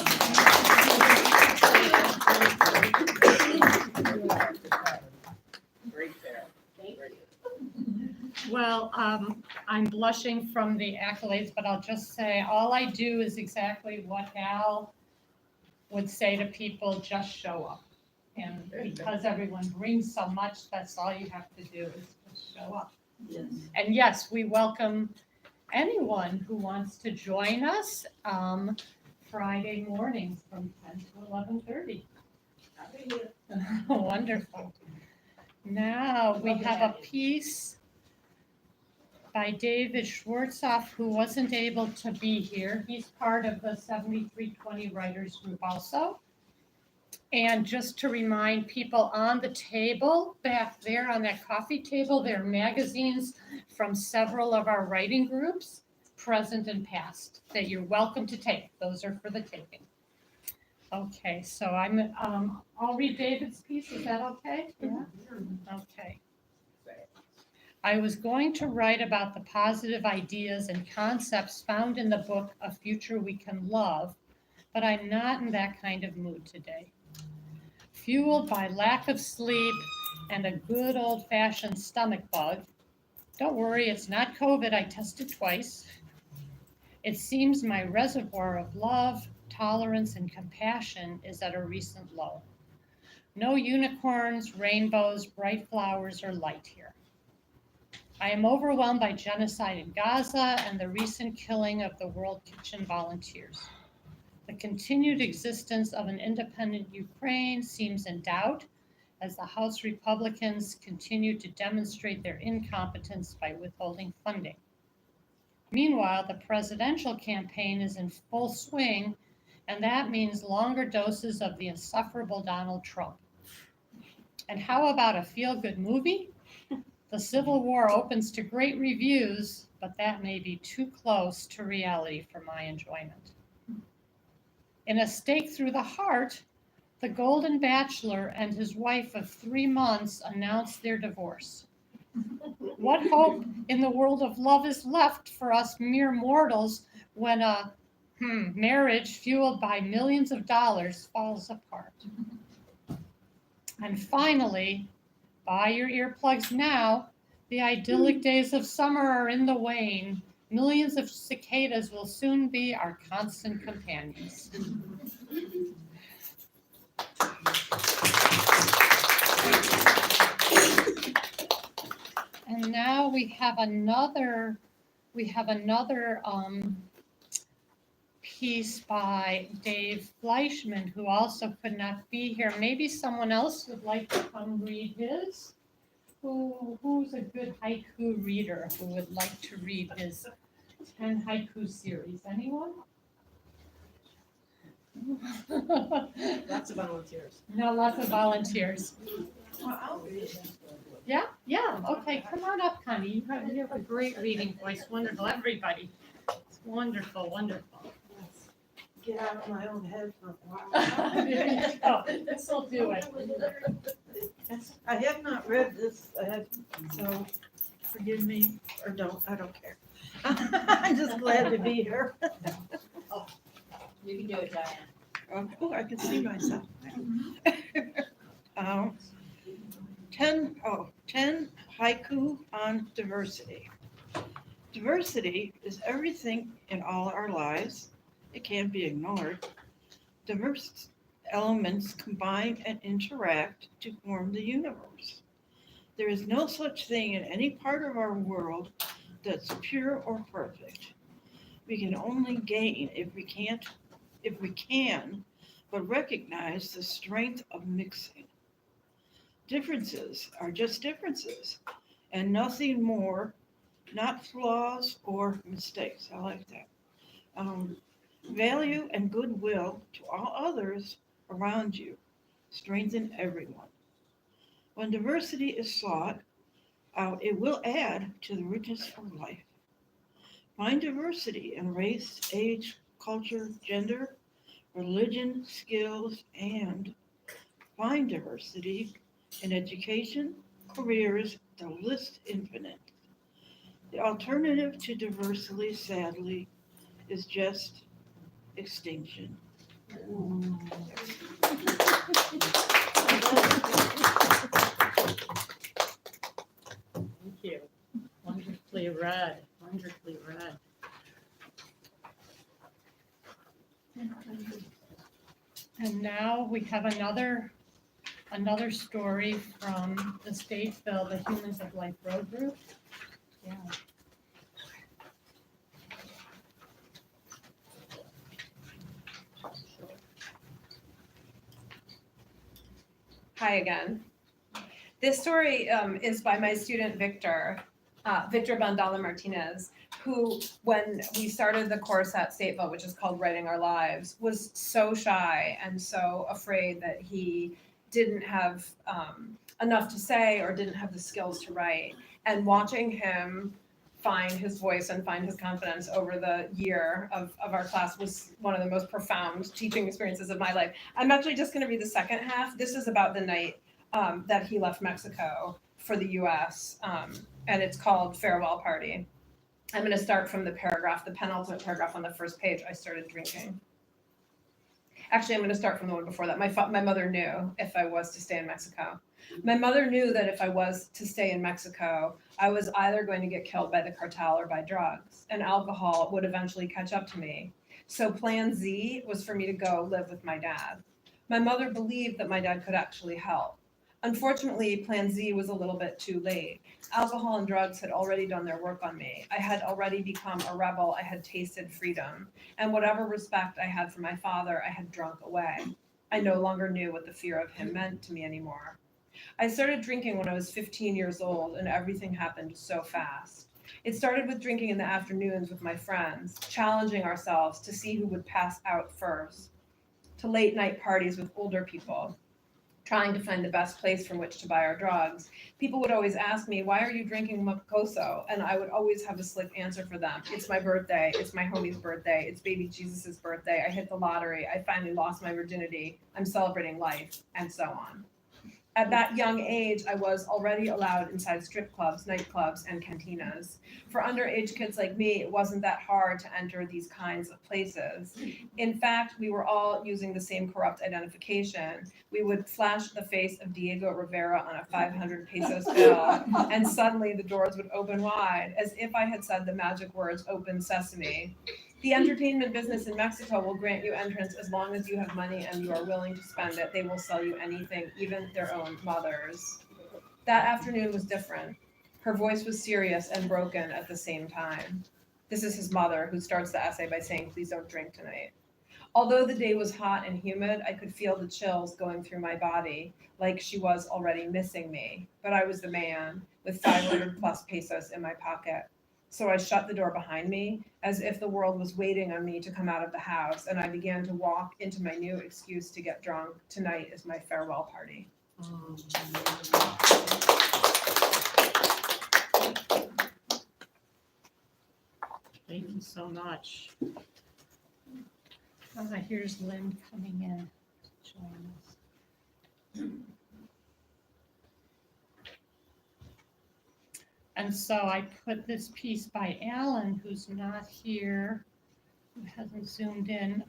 [SPEAKER 14] Great there.
[SPEAKER 1] Well, I'm blushing from the accolades, but I'll just say, all I do is exactly what Al would say to people, just show up. And because everyone brings so much, that's all you have to do is just show up.
[SPEAKER 14] Yes.
[SPEAKER 1] And yes, we welcome anyone who wants to join us Friday mornings from 10 to 11:30. Wonderful. Now we have a piece by David Schwartzoff, who wasn't able to be here. He's part of the 7320 Writers Group also. And just to remind people on the table back there on that coffee table, there are magazines from several of our writing groups, present and past, that you're welcome to take. Those are for the taking. Okay, so I'll read David's piece. Is that okay? Yeah. Okay. I was going to write about the positive ideas and concepts found in the book A Future We Can Love, but I'm not in that kind of mood today. Fueled by lack of sleep and a good old-fashioned stomach bug. Don't worry, it's not COVID. I tested twice. It seems my reservoir of love, tolerance, and compassion is at a recent low. No unicorns, rainbows, bright flowers, or light here. I am overwhelmed by genocide in Gaza and the recent killing of the World Kitchen volunteers. The continued existence of an independent Ukraine seems in doubt as the House Republicans continue to demonstrate their incompetence by withholding funding. Meanwhile, the presidential campaign is in full swing, and that means longer doses of the insufferable Donald Trump. And how about a feel-good movie? The Civil War opens to great reviews, but that may be too close to reality for my enjoyment. In A Stake Through the Heart, the Golden Bachelor and his wife of 3 months announced their divorce. What hope in the world of love is left for us mere mortals when a marriage fueled by millions of dollars falls apart? And finally, buy your earplugs now. The idyllic days of summer are in the wane. Millions of cicadas will soon be our constant companions. And now we have another piece by Dave Fleischman, who also could not be here. Maybe someone else would like to come read his. Who's a good haiku reader who would like to read his 10 haiku series? Anyone?
[SPEAKER 7] Lots of volunteers.
[SPEAKER 1] No, lots of volunteers.
[SPEAKER 3] Well, I'll read it.
[SPEAKER 1] Yeah, okay, come on up, Connie. You have a great reading voice, wonderful, everybody. It's wonderful, wonderful.
[SPEAKER 3] Get out of my own head for a while.
[SPEAKER 1] There you go, this'll do it.
[SPEAKER 3] I have not read this ahead, so forgive me, or don't, I don't care. I'm just glad to be here.
[SPEAKER 12] You can do it, Diane.
[SPEAKER 3] Oh, I can see myself. 10 haiku on diversity. Diversity is everything in all our lives. It can't be ignored. Diverse elements combine and interact to form the universe. There is no such thing in any part of our world that's pure or perfect. We can only gain if we can, but recognize the strength of mixing. Differences are just differences and nothing more, not flaws or mistakes. I like that. Value and goodwill to all others around you strengthen everyone. When diversity is sought out, it will add to the richness of life. Find diversity in race, age, culture, gender, religion, skills, and find diversity in education, careers, the list infinite. The alternative to diversity, sadly, is just extinction.
[SPEAKER 1] Thank you. Wonderfully read, wonderfully read. And now we have another story from the state bill, the Humans of Life Road Group. Yeah.
[SPEAKER 8] Hi again. This story is by my student Victor Bandala Martinez, who, when we started the course at Stateville, which is called Writing Our Lives, was so shy and so afraid that he didn't have enough to say or didn't have the skills to write. And watching him find his voice and find his confidence over the year of our class was one of the most profound teaching experiences of my life. I'm actually just going to read the second half. This is about the night that he left Mexico for the US, and it's called Farewell Party. I'm going to start from the penultimate paragraph on the first page. I started drinking. Actually, I'm going to start from the one before that. My mother knew if I was to stay in Mexico. My mother knew that if I was to stay in Mexico, I was either going to get killed by the cartel or by drugs, and alcohol would eventually catch up to me. So plan Z was for me to go live with my dad. My mother believed that my dad could actually help. Unfortunately, plan Z was a little bit too late. Alcohol and drugs had already done their work on me. I had already become a rebel. I had tasted freedom. And whatever respect I had for my father, I had drunk away. I no longer knew what the fear of him meant to me anymore. I started drinking when I was 15 years old, and everything happened so fast. It started with drinking in the afternoons with my friends, challenging ourselves to see who would pass out first, to late night parties with older people, trying to find the best place from which to buy our drugs. People would always ask me, why are you drinking Mocoso? And I would always have a slick answer for them. It's my birthday. It's my homie's birthday. It's baby Jesus's birthday. I hit the lottery. I finally lost my virginity. I'm celebrating life, and so on. At that young age, I was already allowed inside strip clubs, nightclubs, and cantinas. For underage kids like me, it wasn't that hard to enter these kinds of places. In fact, we were all using the same corrupt identification. We would flash the face of Diego Rivera on a 500 pesos bill, and suddenly the doors would open wide, as if I had said the magic words, "Open Sesame." The entertainment business in Mexico will grant you entrance as long as you have money and you are willing to spend it. They will sell you anything, even their own mothers. That afternoon was different. Her voice was serious and broken at the same time. This is his mother, who starts the essay by saying, "Please don't drink tonight." Although the day was hot and humid, I could feel the chills going through my body, like she was already missing me. But I was the man, with 500 plus pesos in my pocket. So I shut the door behind me, as if the world was waiting on me to come out of the house, and I began to walk into my new excuse to get drunk. Tonight is my farewell party.
[SPEAKER 1] Thank you so much. Here's Lynn coming in to join us. And so I put this piece by Alan, who's not here, who hasn't zoomed in.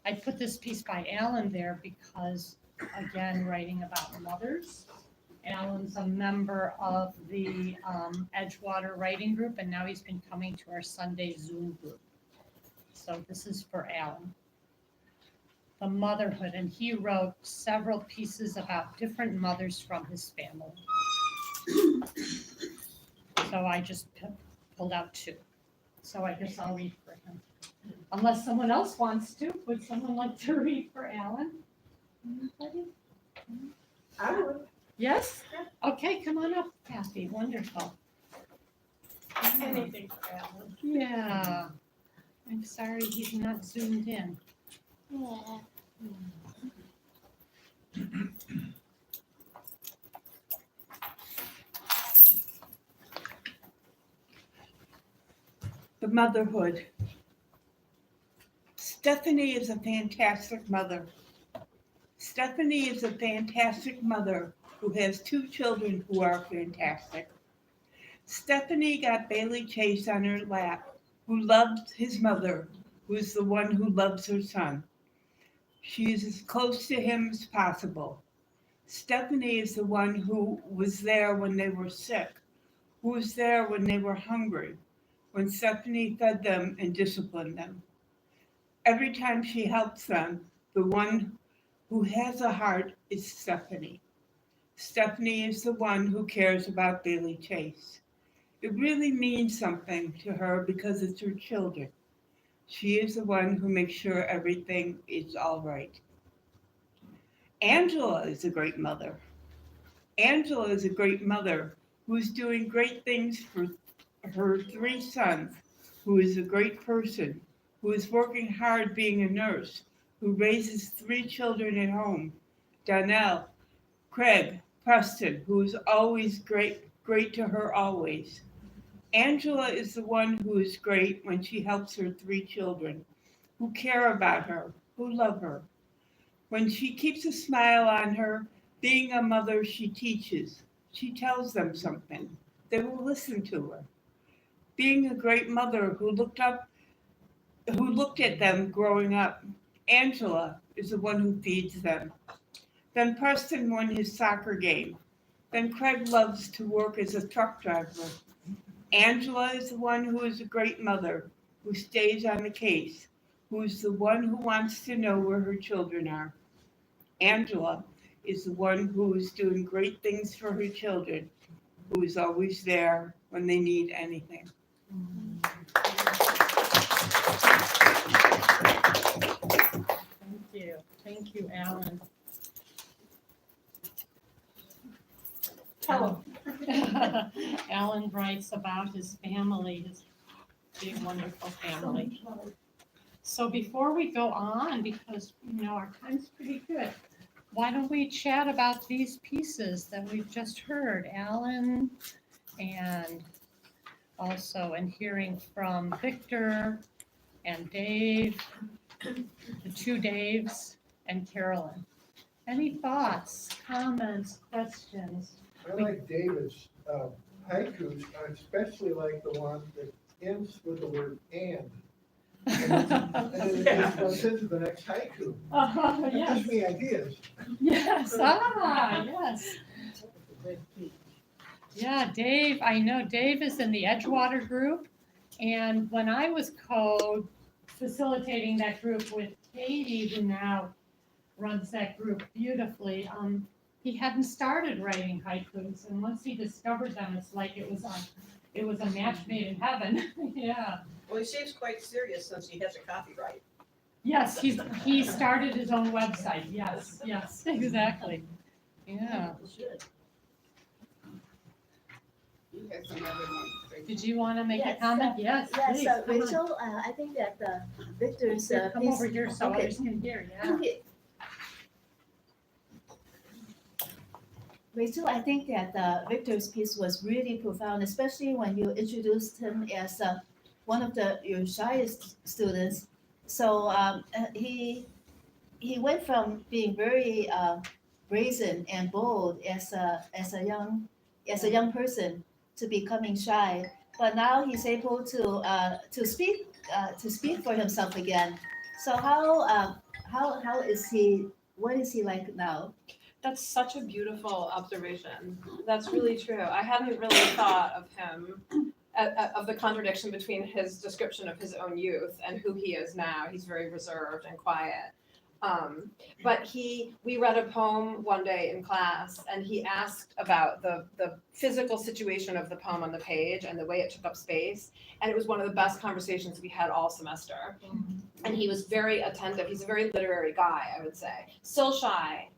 [SPEAKER 1] I put this piece by Alan there because, again, writing about mothers. Alan's a member of the Edgewater Writing Group, and now he's been coming to our Sunday Zoom group. So this is for Alan. The motherhood, and he wrote several pieces about different mothers from his family. So I just pulled out two. So I guess I'll read for him. Unless someone else wants to. Would someone like to read for Alan? Anybody?
[SPEAKER 7] I would.
[SPEAKER 1] Yes? Okay, come on up, Kathy. Wonderful.
[SPEAKER 8] Anything for Alan.
[SPEAKER 1] Yeah. I'm sorry he's not zoomed in.
[SPEAKER 5] The motherhood. Stephanie is a fantastic mother. Stephanie is a fantastic mother who has two children who are fantastic. Stephanie got Bailey Chase on her lap, who loves his mother, who is the one who loves her son. She is as close to him as possible. Stephanie is the one who was there when they were sick, who was there when they were hungry, when Stephanie fed them and disciplined them. Every time she helps them, the one who has a heart is Stephanie. Stephanie is the one who cares about Bailey Chase. It really means something to her because it's her children. She is the one who makes sure everything is all right. Angela is a great mother. Angela is a great mother who's doing great things for her three sons, who is a great person, who is working hard being a nurse, who raises three children at home, Donnell, Craig, Preston, who is always great to her always. Angela is the one who is great when she helps her three children, who care about her, who love her. When she keeps a smile on her, being a mother, she teaches. She tells them something. They will listen to her. Being a great mother who looked at them growing up. Angela is the one who feeds them. Then Preston won his soccer game. Then Craig loves to work as a truck driver. Angela is the one who is a great mother, who stays on the case, who is the one who wants to know where her children are. Angela is the one who is doing great things for her children, who is always there when they need anything.
[SPEAKER 1] Thank you. Thank you, Alan.
[SPEAKER 8] Tell
[SPEAKER 1] Alan writes about his family, his big, wonderful family. So before we go on, because our time's pretty good, why don't we chat about these pieces that we've just heard, Alan, and hearing from Victor and Dave, the two Daves, and Carolyn. Any thoughts, comments, questions?
[SPEAKER 4] I like David's haikus, I especially like the one that ends with the word and. And then it just goes into the next haiku. That
[SPEAKER 1] Yes,
[SPEAKER 4] gives me ideas.
[SPEAKER 1] yes, yes. Yeah, Dave, I know Dave is in the Edgewater group. And when I was facilitating that group with Katie, who now runs that group beautifully, he hadn't started writing haikus. And once he discovered them, it's like it was a match made in heaven. Yeah.
[SPEAKER 7] Well, he seems quite serious since he has a copyright.
[SPEAKER 1] Yes, he started his own website. Yes, yes, exactly. Yeah.
[SPEAKER 10] You had some other ones.
[SPEAKER 1] Did you want to make a
[SPEAKER 11] Yes,
[SPEAKER 1] comment? Yes,
[SPEAKER 11] Yes,
[SPEAKER 1] please. Come on.
[SPEAKER 11] Rachel, I think that Victor's
[SPEAKER 1] Come
[SPEAKER 11] piece.
[SPEAKER 1] over here so
[SPEAKER 11] Okay.
[SPEAKER 1] others can hear. Yeah.
[SPEAKER 11] Okay. Rachel, I think that Victor's piece was really profound, especially when you introduced him as one of your shyest students. So he went from being very brazen and bold as a young person to becoming shy, but now he's able to speak for himself again. So how is he? What is he like now?
[SPEAKER 8] That's such a beautiful observation. That's really true. I hadn't really thought of him, of the contradiction between his description of his own youth and who he is now. He's very reserved and quiet. But we read a poem one day in class, and he asked about the physical situation of the poem on the page and the way it took up space. And it was one of the best conversations we had all semester. And he was very attentive. He's a very literary guy, I would say. Still shy.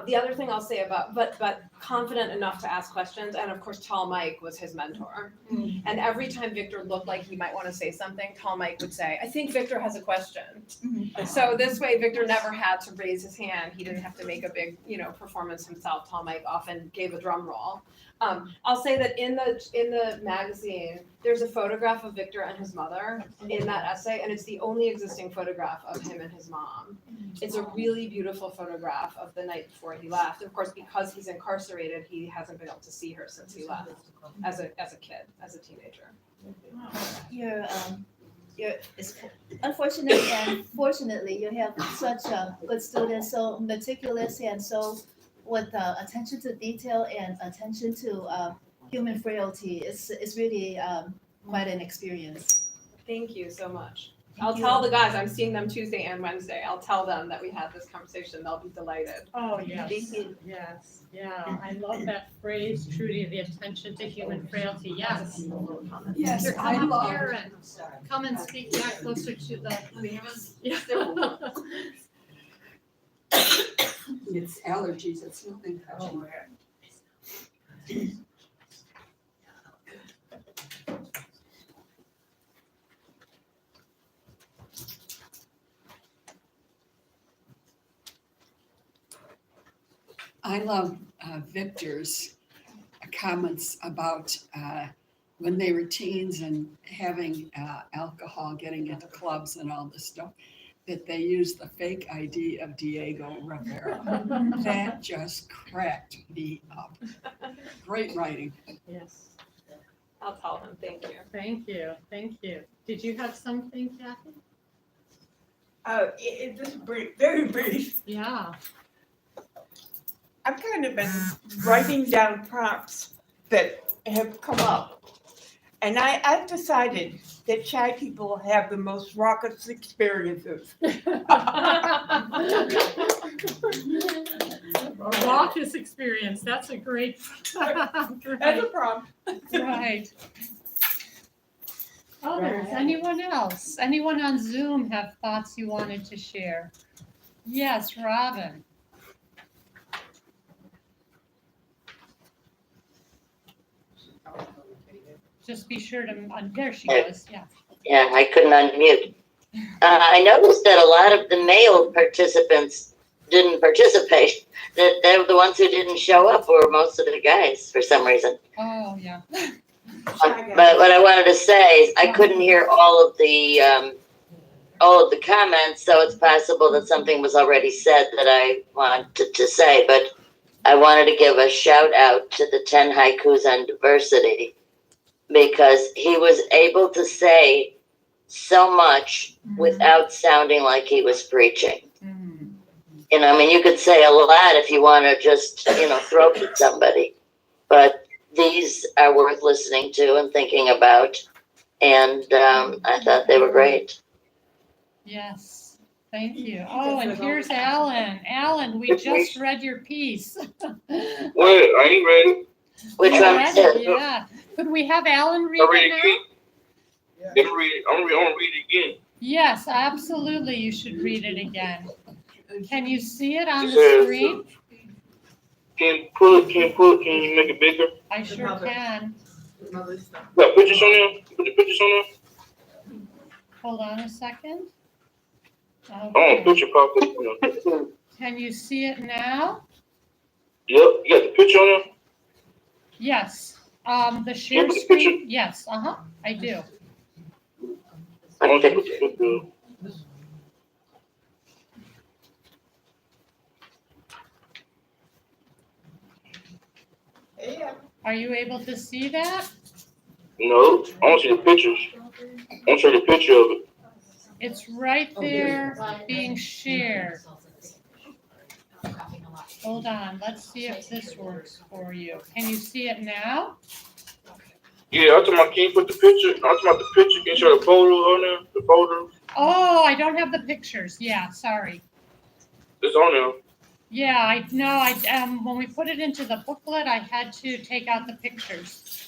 [SPEAKER 8] The other thing I'll say but confident enough to ask questions, and of course, Tall Mike was his mentor. And every time Victor looked like he might want to say something, Tall Mike would say, "I think Victor has a question." So this way, Victor never had to raise his hand. He didn't have to make a big, performance himself. Tall Mike often gave a drum roll. I'll say that in the magazine, there's a photograph of Victor and his mother in that essay, and it's the only existing photograph of him and his mom. It's a really beautiful photograph of the night before he left. And of course, because he's incarcerated, he hasn't been able to see her since he left as a kid, as a teenager.
[SPEAKER 11] It's unfortunately and fortunately, you have such good students, so meticulous and so with attention to detail and attention to human frailty. It's really quite an experience.
[SPEAKER 8] Thank you so much. I'll tell the guys, I'm seeing them Tuesday and Wednesday. I'll tell them that we had this conversation. They'll be delighted.
[SPEAKER 1] Oh, yes. Yes, yeah. I love that phrase, Trudy, the attention to human frailty. Yes.
[SPEAKER 14] Yes,
[SPEAKER 1] Here,
[SPEAKER 14] I
[SPEAKER 1] come up
[SPEAKER 14] love.
[SPEAKER 1] here and come and speak back closer to the. Yeah.
[SPEAKER 14] It's allergies, it's nothing touching. I love Victor's comments about when they were teens and having alcohol, getting into clubs and all this stuff, that they used the fake ID of Diego Rivera. That just cracked me up. Great writing.
[SPEAKER 1] Yes.
[SPEAKER 8] I'll tell him. Thank you.
[SPEAKER 1] Thank you. Thank you. Did you have something, Kathy?
[SPEAKER 5] It just very brief.
[SPEAKER 1] Yeah.
[SPEAKER 5] I've kind of been writing down prompts that have come up. And I've decided that shy people have the most raucous experiences.
[SPEAKER 1] A raucous experience. That's a great.
[SPEAKER 5] That's a prompt.
[SPEAKER 1] Right. Others, anyone else? Anyone on Zoom have thoughts you wanted to share? Yes, Robin. Just be sure to, there she goes, yeah.
[SPEAKER 9] Yeah, I couldn't unmute. I noticed that a lot of the male participants didn't participate. That they were the ones who didn't show up were most of the guys for some reason.
[SPEAKER 1] Oh, yeah.
[SPEAKER 9] But what I wanted to say is I couldn't hear all of the the comments, so it's possible that something was already said that I wanted to say, but I wanted to give a shout out to the 10 haikus on diversity, because he was able to say so much without sounding like he was preaching. You know, I mean, you could say a lot if you want to just, throw at somebody, but these are worth listening to and thinking about, and I thought they were great.
[SPEAKER 1] Yes, thank you. Oh, and here's Alan. Alan, we just read your piece.
[SPEAKER 15] Wait, I ain't ready.
[SPEAKER 9] Which
[SPEAKER 1] You
[SPEAKER 9] one
[SPEAKER 1] read
[SPEAKER 9] is
[SPEAKER 1] it,
[SPEAKER 9] it?
[SPEAKER 1] yeah. Could we have Alan read
[SPEAKER 15] I read
[SPEAKER 1] it
[SPEAKER 15] it
[SPEAKER 1] now?
[SPEAKER 15] again. Let me read it. I'm gonna read it again.
[SPEAKER 1] Yes, absolutely, you should read it again. Can you see it on
[SPEAKER 15] It
[SPEAKER 1] the
[SPEAKER 15] says,
[SPEAKER 1] screen?
[SPEAKER 15] Can you make it bigger?
[SPEAKER 1] I sure can.
[SPEAKER 15] Got pictures on there? Put the pictures on there?
[SPEAKER 1] Hold on a second.
[SPEAKER 15] Oh,
[SPEAKER 1] Okay.
[SPEAKER 15] picture popped up on there.
[SPEAKER 1] Can you see it now?
[SPEAKER 15] Yep, you got the picture on there?
[SPEAKER 1] Yes. The share
[SPEAKER 15] put the
[SPEAKER 1] screen? Yes, I do.
[SPEAKER 15] I don't think it's picture.
[SPEAKER 1] Are you able to see that?
[SPEAKER 15] No, I want to see the pictures. I want to show you the picture of it.
[SPEAKER 1] It's right there being shared. Hold on, let's see if this works for you. Can you see it now?
[SPEAKER 15] Yeah, I'm talking about, can you put the picture? I'm talking about the picture. Can you show the photo on there? The photo?
[SPEAKER 1] Oh, I don't have the pictures. Yeah, sorry.
[SPEAKER 15] It's on there.
[SPEAKER 1] Yeah, I know. When we put it into the booklet, I had to take out the pictures.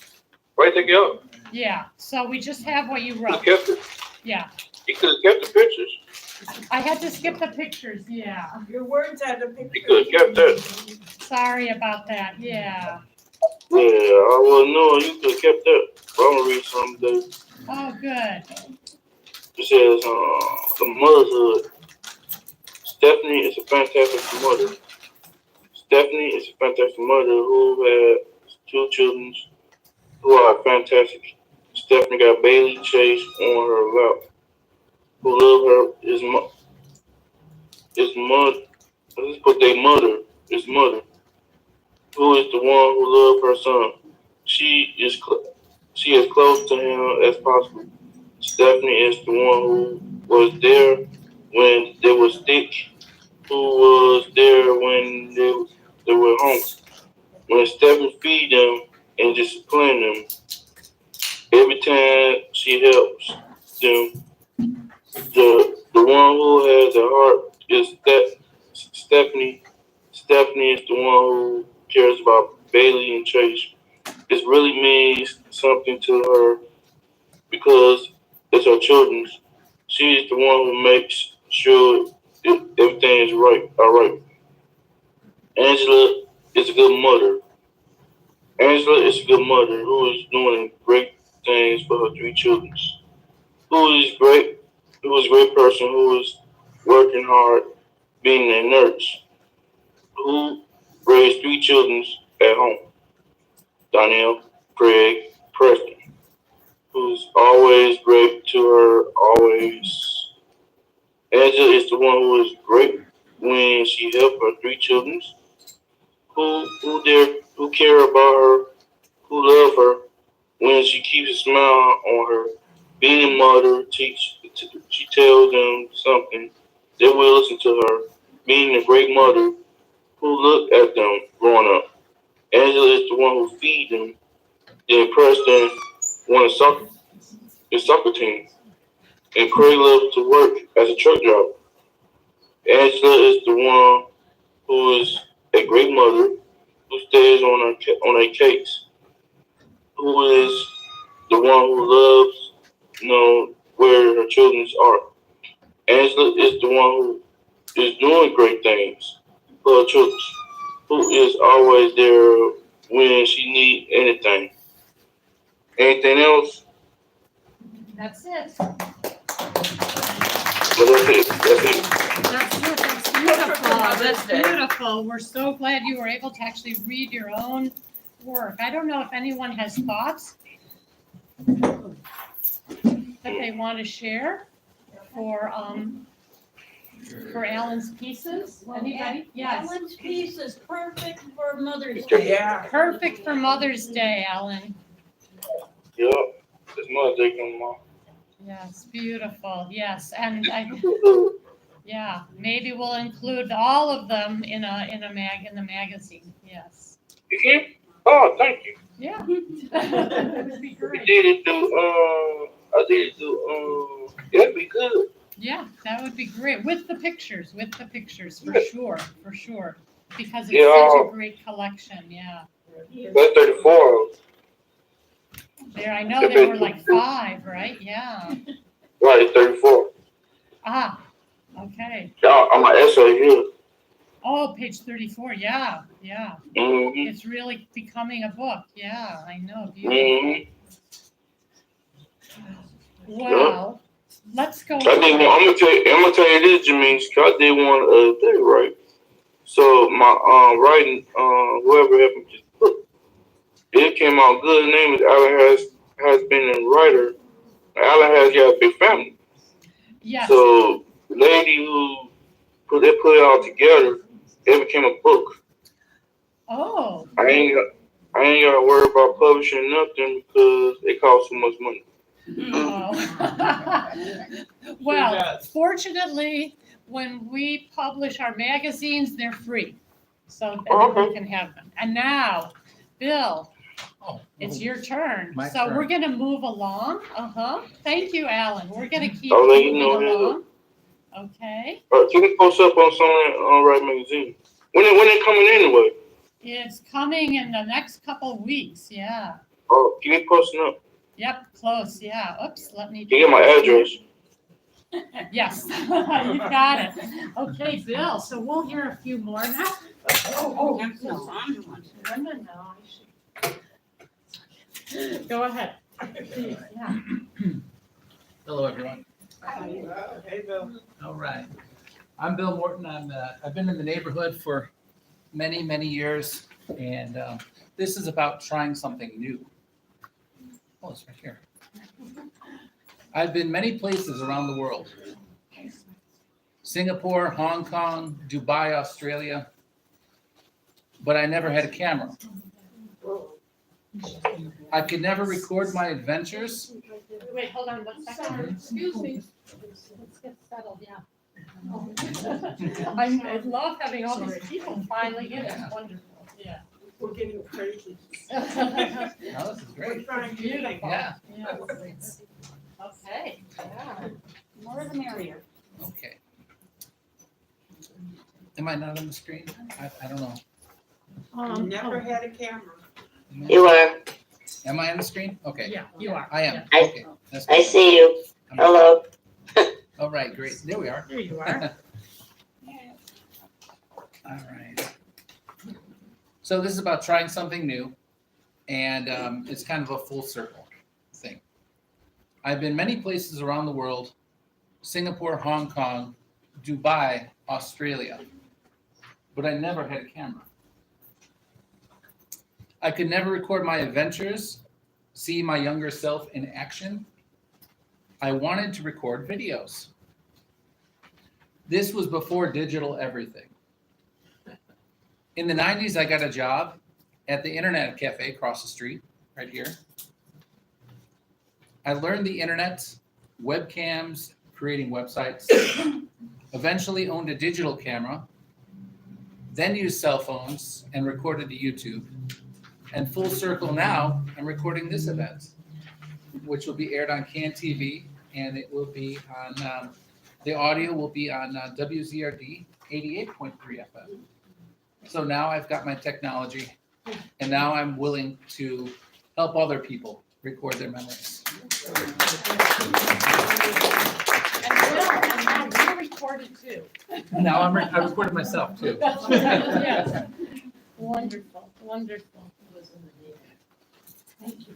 [SPEAKER 15] Why take it out?
[SPEAKER 1] Yeah, so we just have what you
[SPEAKER 15] You
[SPEAKER 1] wrote.
[SPEAKER 15] kept it.
[SPEAKER 1] Yeah,
[SPEAKER 15] You could have kept the pictures.
[SPEAKER 1] I had to skip the pictures. Yeah,
[SPEAKER 5] Your words had a picture.
[SPEAKER 15] You could have kept that.
[SPEAKER 1] sorry about that. Yeah.
[SPEAKER 15] Yeah, I wouldn't know. You could have kept that. But I'm gonna read something today.
[SPEAKER 1] Oh, good.
[SPEAKER 15] It says, the motherhood. Stephanie is a fantastic mother. Stephanie is a fantastic mother who has 2 children who are fantastic. Stephanie got Bailey Chase on her lap, who love her. Let's put their mother, his mother, who is the one who loved her son. She is as close to him as possible. Stephanie is the one who was there when they were sick, who was there when they were home. When Stephanie feed them and discipline them, every time she helps them, the one who has the heart is Stephanie. Stephanie is the one who cares about Bailey and Chase. This really means something to her because it's her children's. She is the one who makes sure everything is all right. Angela is a good mother. Angela is a good mother who is doing great things for her 3 children. Who is a great person who is working hard, being a nurse, who raised 3 children at home. Donnell, Craig, Preston, who's always great to her, always. Angela is the one who is great when she helped her 3 children, who care about her, who love her, when she keeps a smile on her. Being a mother, she tells them something, they will listen to her. Being a great mother, who look at them growing up. Angela is the one who feeds them. Then Preston won the soccer team. And Craig loves to work as a truck driver. Angela is the one who is a great mother, who stays on her case, who is the one who loves where her children are. Angela is the one who is doing great things for her children, who is always there when she needs anything. Anything else?
[SPEAKER 1] That's it.
[SPEAKER 15] Well, that's it. That's it.
[SPEAKER 1] That's it. That's beautiful. That's beautiful. We're so glad you were able to actually read your own work. I don't know if anyone has thoughts that they want to share. for Alan's pieces? Anybody? Yes.
[SPEAKER 12] Alan's piece is perfect for Mother's Day.
[SPEAKER 5] Yeah.
[SPEAKER 1] Perfect for Mother's Day, Alan.
[SPEAKER 15] Yup. It's Mother's Day coming on.
[SPEAKER 1] Yes, beautiful. Yes, and yeah, maybe we'll include all of them in the magazine. Yes.
[SPEAKER 15] You can? Oh, thank you.
[SPEAKER 1] Yeah. That would be
[SPEAKER 15] I
[SPEAKER 1] great.
[SPEAKER 15] did it through, that'd be good.
[SPEAKER 1] Yeah, that would be great with the pictures, for sure, because it's
[SPEAKER 15] Yeah.
[SPEAKER 1] such a great collection. Yeah.
[SPEAKER 15] That's 34.
[SPEAKER 1] There, I know there were like 5, right? Yeah.
[SPEAKER 15] Right, 34.
[SPEAKER 1] Ah, okay.
[SPEAKER 15] Yeah, on my essay here.
[SPEAKER 1] Oh, page 34. Yeah, yeah.
[SPEAKER 15] Mm-hmm.
[SPEAKER 1] It's really becoming a book. Yeah, I know. Beautiful.
[SPEAKER 15] Mm-hmm.
[SPEAKER 1] Wow. Let's go.
[SPEAKER 15] I did one. I'm gonna tell you this, Jermaine. I did one the other day, right? So my writing, whoever helped me just book, it came out good. His name is Alan has been a writer. Alan has got a big family.
[SPEAKER 1] Yes.
[SPEAKER 15] So the lady who put it all together, it became a book.
[SPEAKER 1] Oh.
[SPEAKER 15] I ain't got to worry about publishing nothing because it costs too much money.
[SPEAKER 1] Oh. Well, fortunately, when we publish our magazines, they're free, so that everyone can have them. And now, Bill, it's your turn.
[SPEAKER 16] My
[SPEAKER 1] So
[SPEAKER 16] turn.
[SPEAKER 1] we're gonna move along. Thank you, Alan. We're gonna keep
[SPEAKER 15] I'll let you
[SPEAKER 1] moving
[SPEAKER 15] know
[SPEAKER 1] along. Okay.
[SPEAKER 15] You can post up on some on Right Magazine. When it coming anyway?
[SPEAKER 1] It's coming in the next couple of weeks. Yeah.
[SPEAKER 15] Oh, keep it posting up.
[SPEAKER 1] Yep. Close. Yeah. Oops. Let me.
[SPEAKER 15] You get my address.
[SPEAKER 1] Yes, you got it. Okay, Bill, so we'll hear a few more now. Oh, no. I should. Go ahead. Please, yeah.
[SPEAKER 16] Hello, everyone.
[SPEAKER 7] Hey, Bill.
[SPEAKER 16] All right. I'm Bill Morton. I've been in the neighborhood for many, many years, and this is about trying something new. Oh, it's right here. I've been many places around the world. Singapore, Hong Kong, Dubai, Australia, but I never had a camera. I could never record my adventures.
[SPEAKER 1] Wait, hold on 1 second. Excuse me. Let's get settled, yeah. I love having all these people finally in. It's wonderful, yeah.
[SPEAKER 7] We're getting crazy.
[SPEAKER 16] Oh, this is great.
[SPEAKER 1] Beautiful.
[SPEAKER 16] Yeah.
[SPEAKER 1] Okay, yeah.
[SPEAKER 12] More the merrier.
[SPEAKER 16] Okay. Am I not on the screen? I don't know.
[SPEAKER 7] Never had a camera.
[SPEAKER 9] You are.
[SPEAKER 16] Am I on the screen? Okay.
[SPEAKER 1] Yeah, you are.
[SPEAKER 16] I am.
[SPEAKER 9] I-
[SPEAKER 16] Okay. That's
[SPEAKER 9] I
[SPEAKER 16] good.
[SPEAKER 9] see you. Hello.
[SPEAKER 16] All right, great. There we are.
[SPEAKER 1] There you are.
[SPEAKER 16] All right. So this is about trying something new, and it's kind of a full circle thing. I've been many places around the world: Singapore, Hong Kong, Dubai, Australia, but I never had a camera. I could never record my adventures, see my younger self in action. I wanted to record videos. This was before digital everything. In the 90s, I got a job at the internet cafe across the street, right here. I learned the internet, webcams, creating websites, eventually owned a digital camera, then used cell phones and recorded to YouTube. And full circle now, I'm recording this event, which will be aired on CAN TV, and it will be on, the audio will be on WZRD 88.3 FM. So now I've got my technology, and now I'm willing to help other people record their memories.
[SPEAKER 1] And now you recorded too.
[SPEAKER 16] Now I recorded myself too.
[SPEAKER 1] Yes. Wonderful, wonderful. Thank you.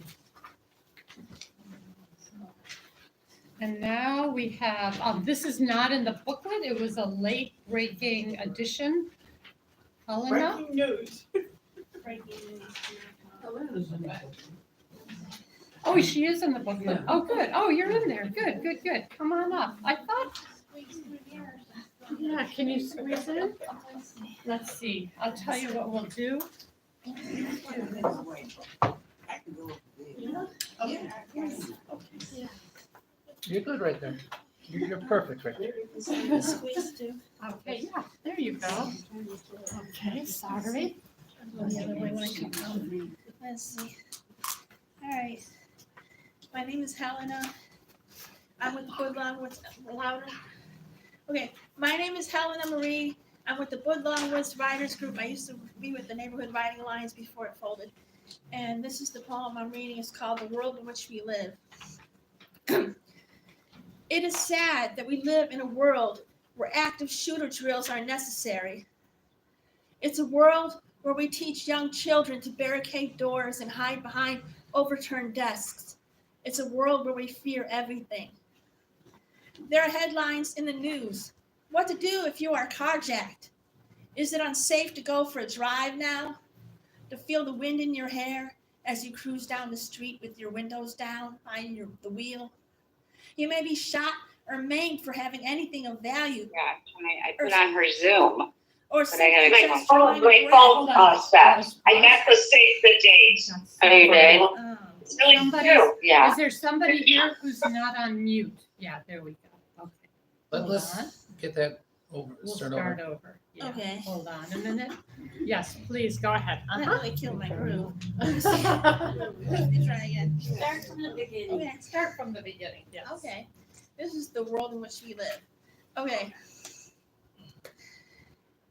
[SPEAKER 1] And now we have, this is not in the booklet, it was a late breaking edition. Helena?
[SPEAKER 7] Breaking news.
[SPEAKER 1] Oh, she is in the book club. Oh, good. Oh, you're in there. Good, good, good. Come on up. I thought. Yeah, can you squeeze in? Let's see. I'll tell you what we'll do.
[SPEAKER 16] You're good right there. You're perfect right there.
[SPEAKER 1] Okay, yeah, there you go. Okay, sorry.
[SPEAKER 17] Let's see. All right. My name is Helena. I'm with the Woodlawn Woods. Louder. Okay. My name is Helena Marie. I'm with the Woodlawn Woods Riders Group. I used to be with the Neighborhood Riding Alliance before it folded. And this is the poem I'm reading. It's called The World in Which We Live. It is sad that we live in a world where active shooter drills are necessary. It's a world where we teach young children to barricade doors and hide behind overturned desks. It's a world where we fear everything. There are headlines in the news. What to do if you are carjacked? Is it unsafe to go for a drive now? To feel the wind in your hair as you cruise down the street with your windows down behind the wheel? You may be shot or maimed for having anything of value.
[SPEAKER 18] Yeah, I put on her Zoom.
[SPEAKER 17] Or
[SPEAKER 18] But I
[SPEAKER 17] simply
[SPEAKER 18] gotta
[SPEAKER 17] just
[SPEAKER 18] go.
[SPEAKER 17] trying to
[SPEAKER 18] Great
[SPEAKER 17] brag.
[SPEAKER 18] phone set. I have to save the date.
[SPEAKER 9] Are you did?
[SPEAKER 18] It's really
[SPEAKER 1] Somebody's-
[SPEAKER 18] true. Yeah.
[SPEAKER 1] Is there somebody here who's not on mute? Yeah, there we go. Okay. Hold on.
[SPEAKER 16] Let's get that over,
[SPEAKER 1] We'll
[SPEAKER 16] start
[SPEAKER 1] start
[SPEAKER 16] over.
[SPEAKER 1] over. Yeah.
[SPEAKER 17] Okay.
[SPEAKER 1] Hold on a minute. Yes, please, go ahead.
[SPEAKER 17] That really killed my groove. Let me try again.
[SPEAKER 12] Start from the beginning.
[SPEAKER 17] Okay.
[SPEAKER 1] Start from the beginning, yes.
[SPEAKER 17] Okay. This is the world in which we live. Okay.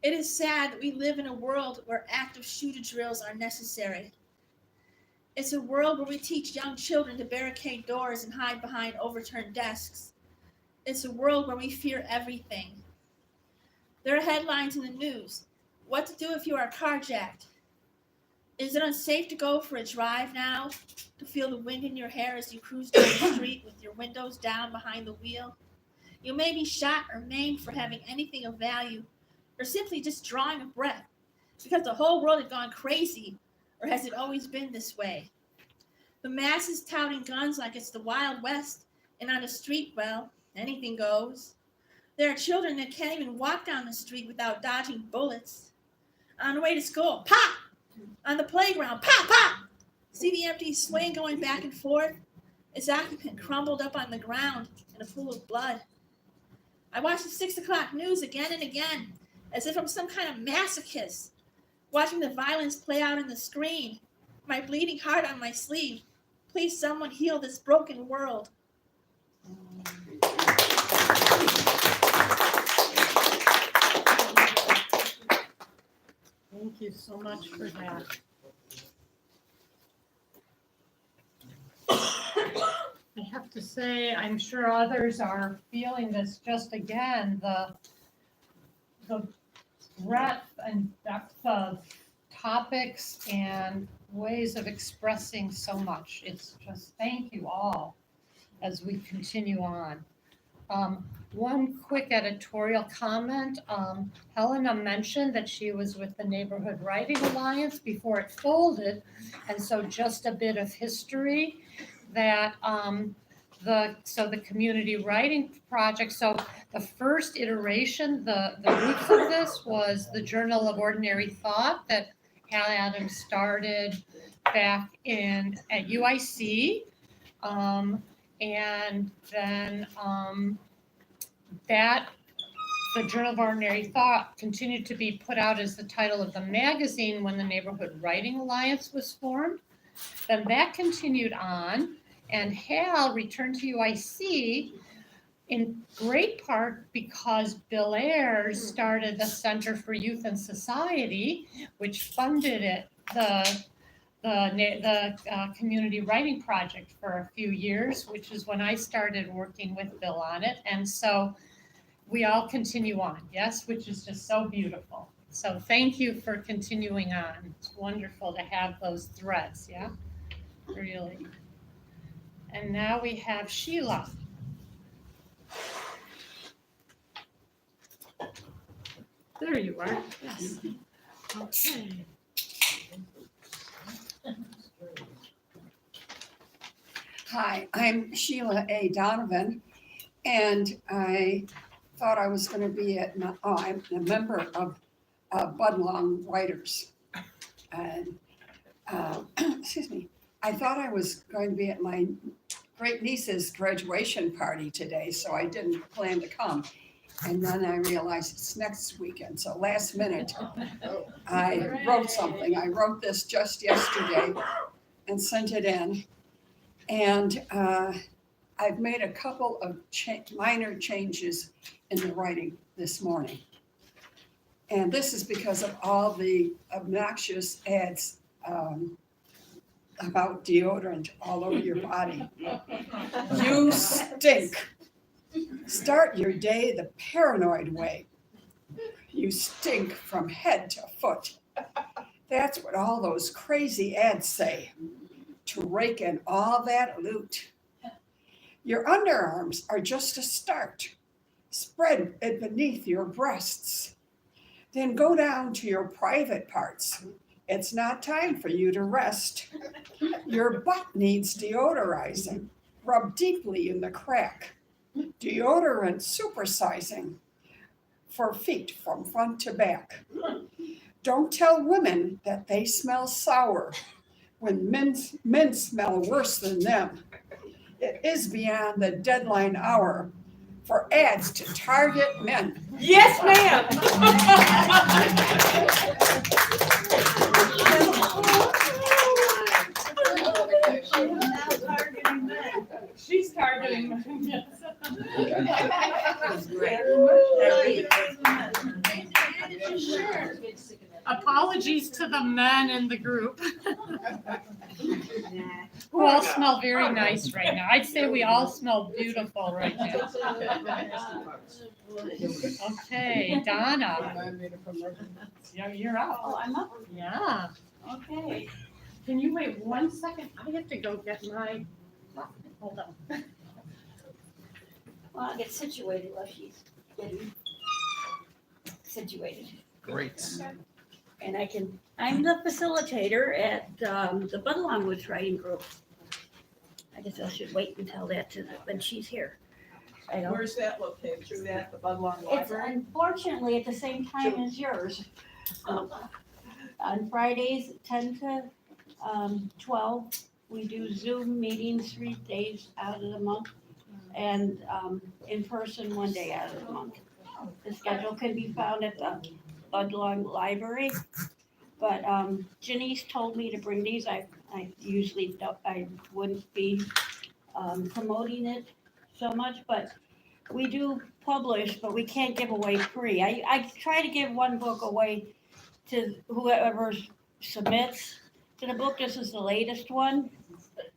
[SPEAKER 17] It is sad that we live in a world where active shooter drills are necessary. It's a world where we teach young children to barricade doors and hide behind overturned desks. It's a world where we fear everything. There are headlines in the news. What to do if you are carjacked? Is it unsafe to go for a drive now? To feel the wind in your hair as you cruise down the street with your windows down behind the wheel? You may be shot or maimed for having anything of value, or simply just drawing a breath, because the whole world had gone crazy, or has it always been this way? The masses touting guns like it's the Wild West, and on the street, well, anything goes. There are children that can't even walk down the street without dodging bullets. On the way to school, pop! On the playground, pop, pop! See the empty swing going back and forth? Its occupant crumbled up on the ground in a pool of blood. I watch the 6 o'clock news again and again, as if I'm some kind of masochist, watching the violence play out on the screen, my bleeding heart on my sleeve. Please, someone heal this broken world.
[SPEAKER 1] Thank you so much for that. I have to say, I'm sure others are feeling this just again, the breadth and depth of topics and ways of expressing so much. It's just, thank you all as we continue on. One quick editorial comment. Helena mentioned that she was with the Neighborhood Writing Alliance before it folded. And so just a bit of history that the community writing project, so the first iteration, the roots of this was the Journal of Ordinary Thought that Hal Adams started back at UIC. And then the Journal of Ordinary Thought continued to be put out as the title of the magazine when the Neighborhood Writing Alliance was formed. Then that continued on, and Hal returned to UIC in great part because Bill Ayers started the Center for Youth and Society, which funded it, the community writing project for a few years, which is when I started working with Bill on it. And so we all continue on, yes, which is just so beautiful. So thank you for continuing on. It's wonderful to have those threads, yeah, really. And now we have Sheila. There you are, yes. Okay.
[SPEAKER 14] Hi, I'm Sheila A. Donovan, and I thought I was going to be at, I'm a member of Budlong Writers. And, excuse me, I thought I was going to be at my great niece's graduation party today, so I didn't plan to come. And then I realized it's next weekend, so last minute, I wrote something. I wrote this just yesterday and sent it in. And I've made a couple of minor changes in the writing this morning. And this is because of all the obnoxious ads about deodorant all over your body. You stink. Start your day the paranoid way. You stink from head to foot. That's what all those crazy ads say, to rake in all that loot. Your underarms are just a start. Spread it beneath your breasts. Then go down to your private parts. It's not time for you to rest. Your butt needs deodorizing. Rub deeply in the crack. Deodorant supersizing for feet from front to back. Don't tell women that they smell sour when men smell worse than them. It is beyond the deadline hour for ads to target men.
[SPEAKER 7] Yes, ma'am.
[SPEAKER 1] She's targeting men, yes. Apologies to the men in the group. Who all smell very nice right now. I'd say we all smell beautiful right now. Okay, Donna. Yeah, you're up.
[SPEAKER 12] Oh, I'm up?
[SPEAKER 1] Yeah.
[SPEAKER 12] Okay.
[SPEAKER 1] Can you wait 1 second? I have to go get my, hold on.
[SPEAKER 12] Well, I'll get situated while she's getting situated.
[SPEAKER 16] Great.
[SPEAKER 12] And I'm the facilitator at the Budlong Woods Writing Group. I guess I should wait until when she's here. I don't.
[SPEAKER 7] Where's that located? Through that, the Budlong
[SPEAKER 12] It's
[SPEAKER 7] Library?
[SPEAKER 12] unfortunately at the same time as yours. On Fridays, 10 to 12, we do Zoom meetings 3 days out of the month, and in person 1 day out of the month. The schedule can be found at the Budlong Library, but Janice told me to bring these. I usually don't, I wouldn't be promoting it so much, but we do publish, but we can't give away free. I try to give one book away to whoever submits to the book. This is the latest one,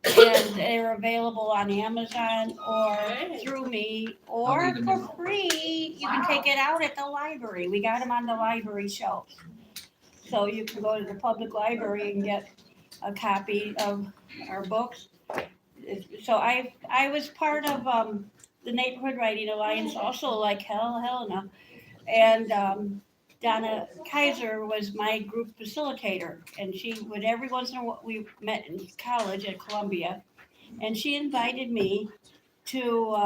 [SPEAKER 12] and they're available on Amazon or through me, or for free. You can take it out at the library. We got them on the library shelves. So you can go to the public library and get a copy of our books. So I was part of the Neighborhood Writing Alliance, also like Helena, and Donna Kaiser was my group facilitator, and she would every once in a while, we met in college at Columbia, and she invited me to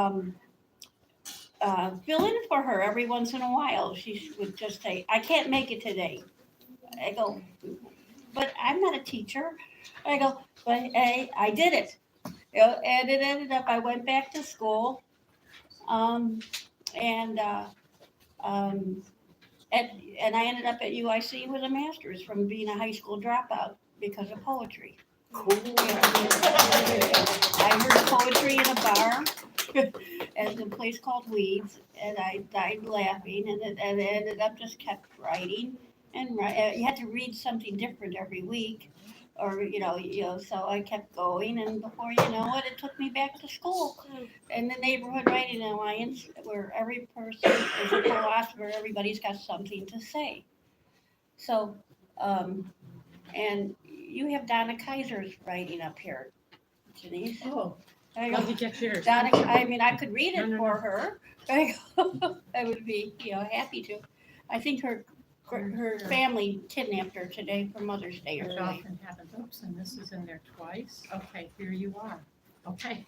[SPEAKER 12] fill in for her every once in a while. She would just say, "I can't make it today." I go, "But I'm not a teacher." I go, "But hey, I did it." You know, and it ended up, I went back to school, and I ended up at UIC with a master's from being a high school dropout because of poetry. Cool. I heard poetry in a bar at a place called Weeds, and I died laughing, and it ended up just kept writing, and you had to read something different every week, or so I kept going, and before you know it, it took me back to school. And the Neighborhood Writing Alliance, where every person is a philosopher, everybody's got something to say. So, and you have Donna Kaiser's writing up here, Janice.
[SPEAKER 1] Oh,
[SPEAKER 12] I
[SPEAKER 1] let me get yours.
[SPEAKER 12] Donna, I mean, I could read it
[SPEAKER 1] No.
[SPEAKER 12] for her. I would be, happy to. I think her family kidnapped her today for Mother's Day
[SPEAKER 1] Which
[SPEAKER 12] early.
[SPEAKER 1] often happens. Oops, and this is in there twice. Okay, here you are. Okay,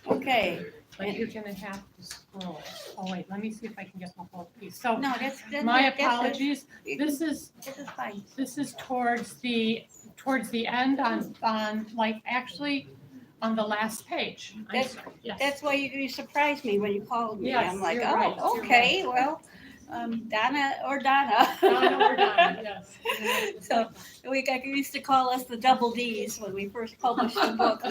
[SPEAKER 17] Okay.
[SPEAKER 1] but you're gonna have to scroll. Oh, wait, let me see if I can get the whole piece. So,
[SPEAKER 17] No, that's
[SPEAKER 1] my
[SPEAKER 17] that's it.
[SPEAKER 1] apologies. This is
[SPEAKER 17] fine.
[SPEAKER 1] This is towards the end on like actually on the last page. I'm
[SPEAKER 17] That's-
[SPEAKER 1] sorry, yes.
[SPEAKER 17] That's why you surprised me when you called me.
[SPEAKER 1] Yes,
[SPEAKER 17] I'm like,
[SPEAKER 1] you're right,
[SPEAKER 17] oh,
[SPEAKER 1] you're
[SPEAKER 17] okay, well, Donna or Donna.
[SPEAKER 1] Donna or Donna, yes.
[SPEAKER 17] So I used to call us the double Ds when we first published the book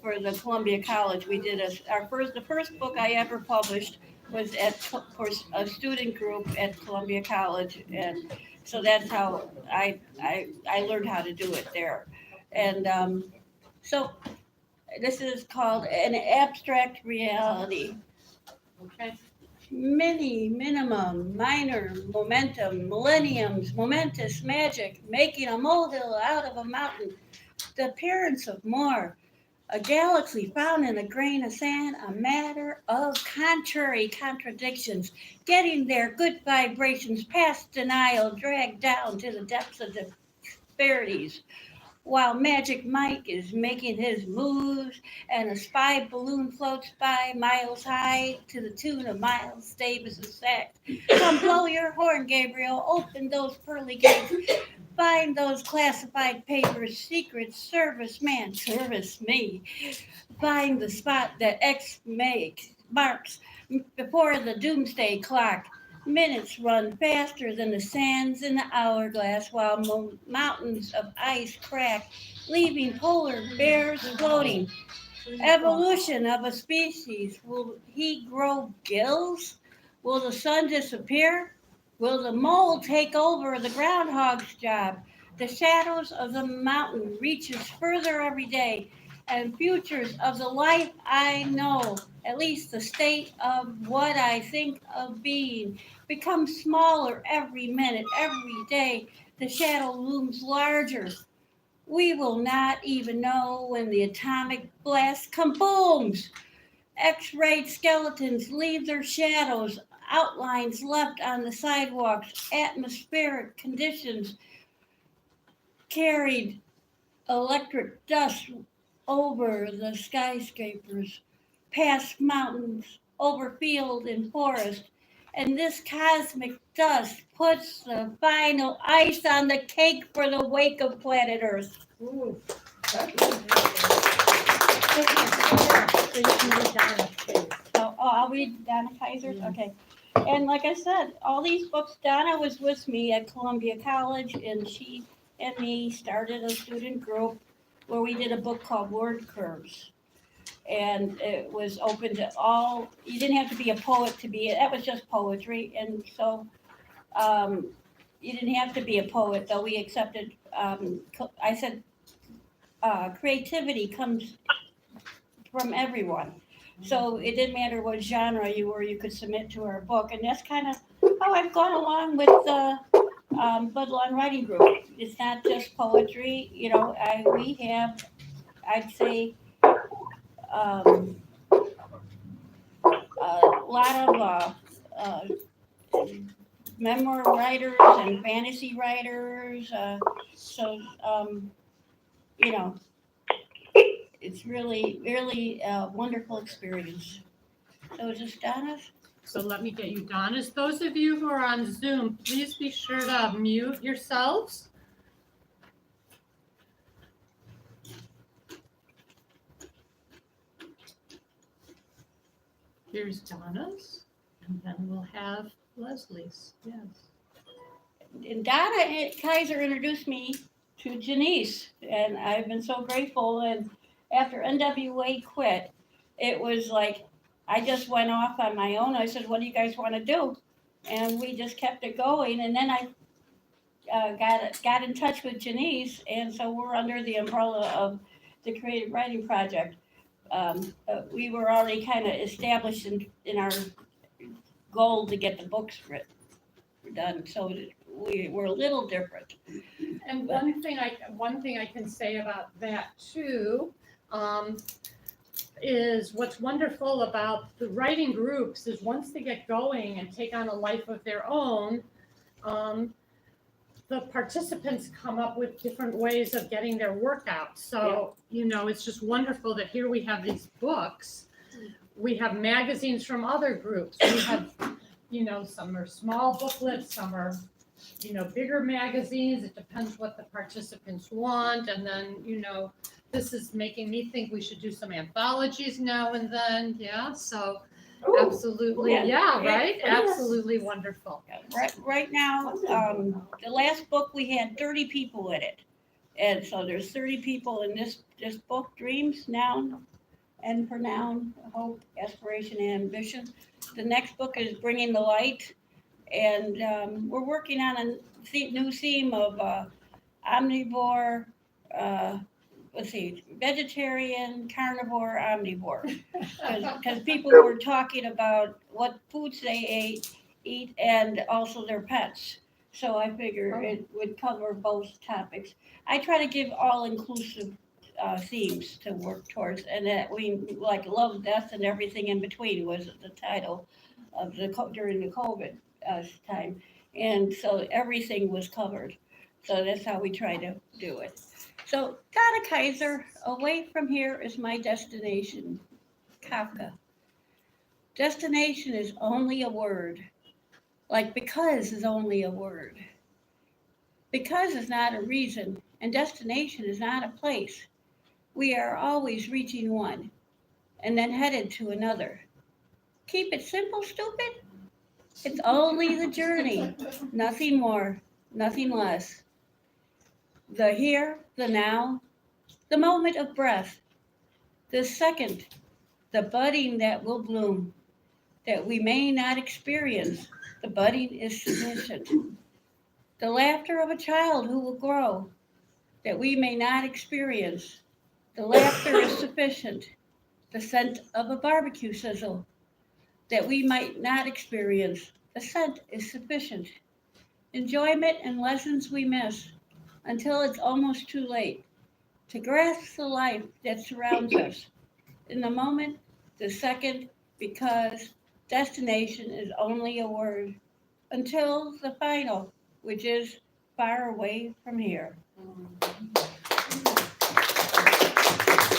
[SPEAKER 17] for the Columbia College. We did the first book I ever published was for a student group at Columbia College, and so that's how I learned how to do it there. And so this is called an abstract reality.
[SPEAKER 1] Okay.
[SPEAKER 17] Many, minimum, minor, momentum, millenniums, momentous, magic, making a molehill out of a mountain, the appearance of more, a galaxy found in a grain of sand, a matter of contrary contradictions, getting there, good vibrations, past denial, dragged down to the depths of disparities. While Magic Mike is making his moves and a spy balloon floats by miles high to the tune of Miles Davis's sax. Come blow your horn, Gabriel. Open those pearly gates. Find those classified papers. Secret Service man, service me. Find the spot that X marks before the doomsday clock. Minutes run faster than the sands in the hourglass while mountains of ice crack, leaving polar bears floating. Evolution of a species. Will he grow gills? Will the sun disappear? Will the mole take over the groundhog's job? The shadows of the mountain reaches further every day, and futures of the life I know, at least the state of what I think of being, becomes smaller every minute, every day. The shadow looms larger. We will not even know when the atomic blast kabooms. X-rayed skeletons leave their shadows, outlines left on the sidewalks, atmospheric conditions carried electric dust over the skyscrapers, past mountains, over field and forest. And this cosmic dust puts the final ice on the cake for the wake of planet Earth.
[SPEAKER 1] Ooh.
[SPEAKER 17] I'll read Donna Kaiser's. Okay. And like I said, all these books, Donna was with me at Columbia College, and she and me started a student group where we did a book called Word Curves. And it was open to all, you didn't have to be a poet to be, that was just poetry. And so you didn't have to be a poet, though we accepted, I said, creativity comes from everyone. So it didn't matter what genre you were, you could submit to our book. And that's kind of how I've gone along with the Budlong Writing Group. It's not just poetry, you know, we have, I'd say, a lot of memoir writers and fantasy writers. You know, it's really, really a wonderful experience. So is this Donna's?
[SPEAKER 1] So let me get you Donna's. Those of you who are on Zoom, please be sure to mute yourselves. Here's Donna's, and then we'll have Leslie's. Yes.
[SPEAKER 17] And Donna Kaiser introduced me to Janice, and I've been so grateful. And after NWA quit, it was like I just went off on my own. I said, "What do you guys want to do?" And we just kept it going. And then I got in touch with Janice, and so we're under the umbrella of the Creative Writing Project. We were already kind of established in our goal to get the books done, so we're a little different.
[SPEAKER 1] And one thing I can say about that too, is what's wonderful about the writing groups is once they get going and take on a life of their own, the participants come up with different ways of getting their work out. So, you know, it's just wonderful that here we have these books. We have magazines from other groups. We have, you know, some are small booklets, some are, you know, bigger magazines. It depends what the participants want. And then, you know, this is making me think we should do some anthologies now and then. Yeah, so absolutely. Yeah, right? Absolutely wonderful.
[SPEAKER 12] Right now, the last book, we had 30 people in it. And so there's 30 people in this book, Dreams, Noun, and Pronoun, Hope, Aspiration, and Ambition. The next book is Bringing the Light. And we're working on a new theme of omnivore, vegetarian, carnivore, omnivore. Because people were talking about what foods they eat and also their pets. So I figure it would cover both topics. I try to give all-inclusive themes to work towards, and that we like love, death, and everything in between was the title of during the COVID time, and so everything was covered. So that's how we try to do it. So Donna Kaiser, away from here is my destination. Kafka. Destination is only a word, like because is only a word. Because is not a reason, and destination is not a place. We are always reaching one, and then headed to another. Keep it simple, stupid. It's only the journey, nothing more, nothing less. The here, the now, the moment of breath, the second, the budding that will bloom, that we may not experience. The budding is sufficient. The laughter of a child who will grow, that we may not experience. The laughter is sufficient. The scent of a barbecue sizzle, that we might not experience. The scent is sufficient. Enjoyment and lessons we miss until it's almost too late to grasp the life that surrounds us. In the moment, the second, because destination is only a word, until the final, which is far away from here.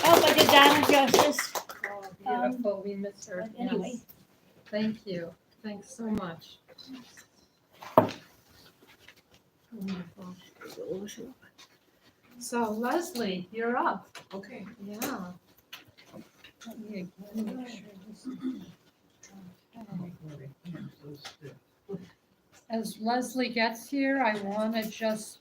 [SPEAKER 12] Oh, but did Donna justice?
[SPEAKER 1] Oh, beautiful. We miss her.
[SPEAKER 12] Anyway.
[SPEAKER 1] Yes. Thank you. Thanks so much. Wonderful. So Leslie, you're up.
[SPEAKER 14] Okay.
[SPEAKER 1] Yeah. Let me again make sure this is- okay. As Leslie gets here, I want to just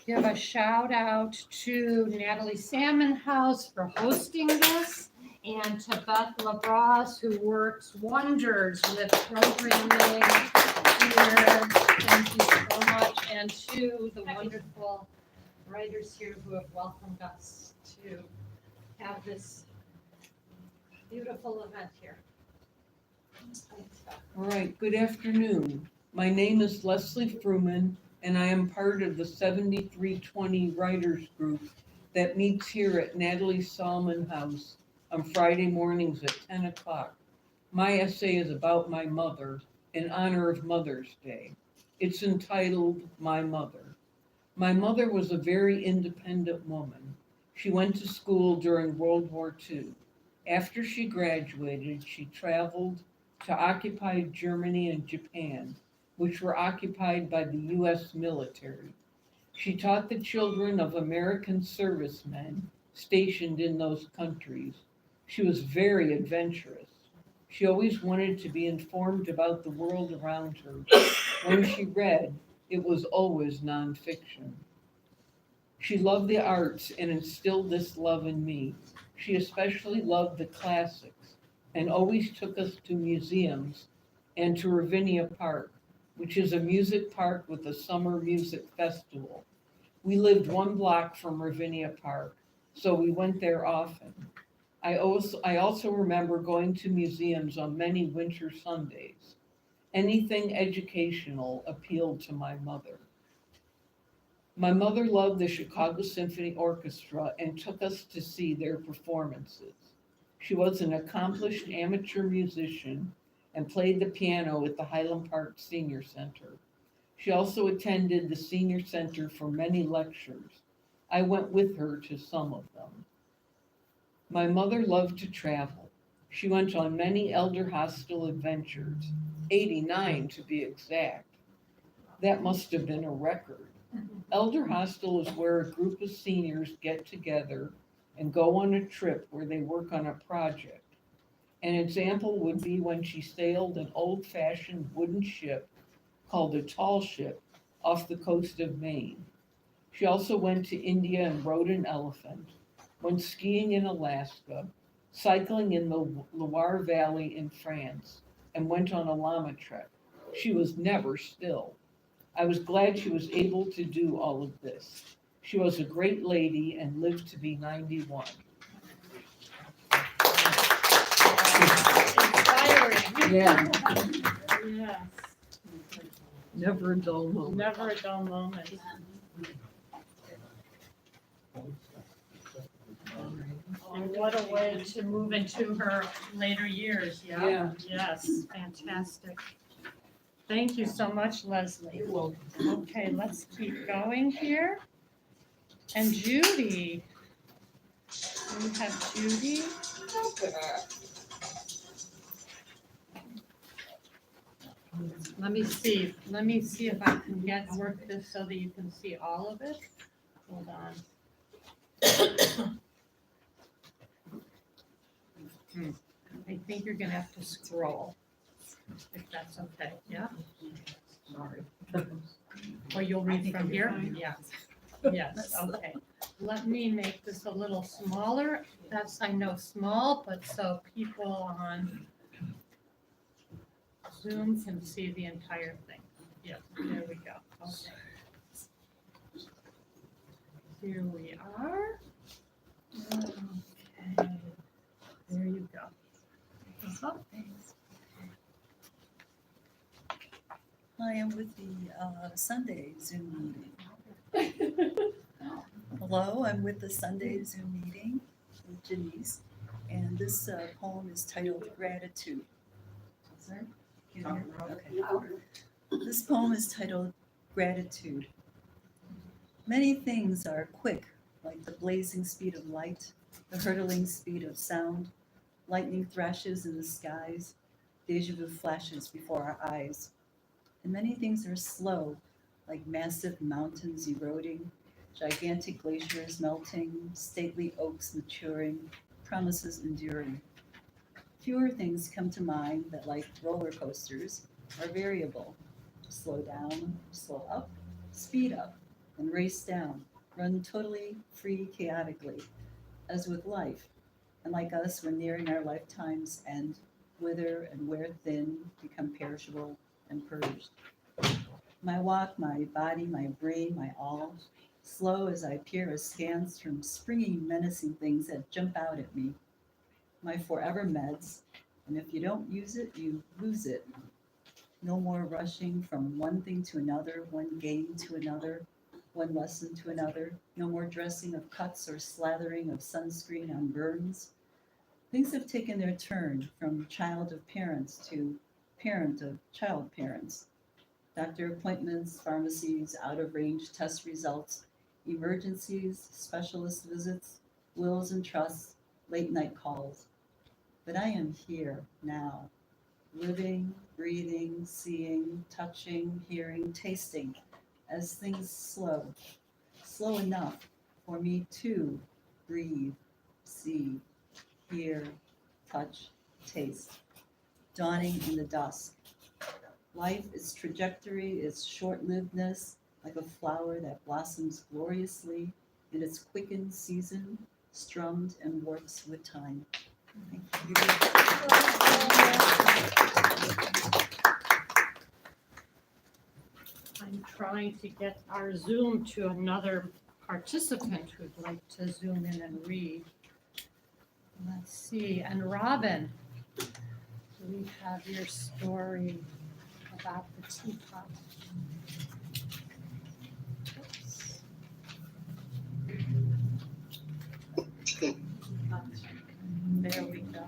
[SPEAKER 1] give a shout out to Natalie Salmon House for hosting this, and to Beth LaBrosse, who works wonders with programming here. Thank you so much, and to the wonderful writers here who have welcomed us to have this beautiful event here.
[SPEAKER 19] All right, good afternoon. My name is Leslie Fruman, and I am part of the 7320 Writers Group that meets here at Natalie Salmon House on Friday mornings at 10 o'clock. My essay is about my mother in honor of Mother's Day. It's entitled My Mother. My mother was a very independent woman. She went to school during World War II. After she graduated, she traveled to occupied Germany and Japan, which were occupied by the U.S. military. She taught the children of American servicemen stationed in those countries. She was very adventurous. She always wanted to be informed about the world around her. When she read, it was always nonfiction. She loved the arts and instilled this love in me. She especially loved the classics and always took us to museums and to Ravinia Park, which is a music park with a summer music festival. We lived 1 block from Ravinia Park, so we went there often. I also remember going to museums on many winter Sundays. Anything educational appealed to my mother. My mother loved the Chicago Symphony Orchestra and took us to see their performances. She was an accomplished amateur musician and played the piano at the Highland Park Senior Center. She also attended the senior center for many lectures. I went with her to some of them. My mother loved to travel. She went on many elder hostel adventures, 89 to be exact. That must have been a record. Elder hostel is where a group of seniors get together and go on a trip where they work on a project. An example would be when she sailed an old-fashioned wooden ship called a tall ship off the coast of Maine. She also went to India and rode an elephant, went skiing in Alaska, cycling in the Loire Valley in France, and went on a llama trek. She was never still. I was glad she was able to do all of this. She was a great lady and lived to be 91.
[SPEAKER 1] Inspiring.
[SPEAKER 19] Yeah.
[SPEAKER 1] Yes,
[SPEAKER 19] Never a dull moment.
[SPEAKER 1] never a dull moment. And what a way to move into her later years, yeah?
[SPEAKER 19] Yeah.
[SPEAKER 1] Yes, fantastic. Thank you so much, Leslie.
[SPEAKER 19] You're welcome.
[SPEAKER 1] Okay, let's keep going here. And Judy. We have Judy. Let me see if I can work this so that you can see all of it. Hold on. I think you're gonna have to scroll, if that's okay, yeah? Sorry. Or you'll read from here? Yeah. Yes, okay. Let me make this a little smaller. That's, I know, small, but so people on Zoom can see the entire thing. Yep, there we go. Okay. Here we are. Okay. There you go.
[SPEAKER 20] I am with the Sunday Zoom meeting. Hello, I'm with the Sunday Zoom meeting with Janice, and this poem is titled Gratitude. Sorry? Can you hear me? Okay. This poem is titled Gratitude. Many things are quick, like the blazing speed of light, the hurtling speed of sound, lightning thrashes in the skies, deja vu flashes before our eyes. And many things are slow, like massive mountains eroding, gigantic glaciers melting, stately oaks maturing, promises enduring. Fewer things come to mind that, like roller coasters, are variable. Slow down, slow up, speed up, and race down, run totally free chaotically, as with life. And like us, we're nearing our lifetime's end, wither and wear thin, become perishable and purged. My walk, my body, my brain, my all, slow as I peer askance from springy, menacing things that jump out at me. My forever meds, and if you don't use it, you lose it. No more rushing from one thing to another, one game to another, one lesson to another. No more dressing of cuts or slathering of sunscreen on burns. Things have taken their turn from child of parents to parent of child parents. Doctor appointments, pharmacies, out-of-range test results, emergencies, specialist visits, wills and trusts, late-night calls. But I am here now, living, breathing, seeing, touching, hearing, tasting, as things slow enough for me to breathe, see, hear, touch, taste, dawning in the dusk. Life, its trajectory, its short-livedness, like a flower that blossoms gloriously in its quickened season, strummed and works with time.
[SPEAKER 1] I'm trying to get our Zoom to another participant who'd like to zoom in and read. Let's see, and Robin, we have your story about the teapot. There we go.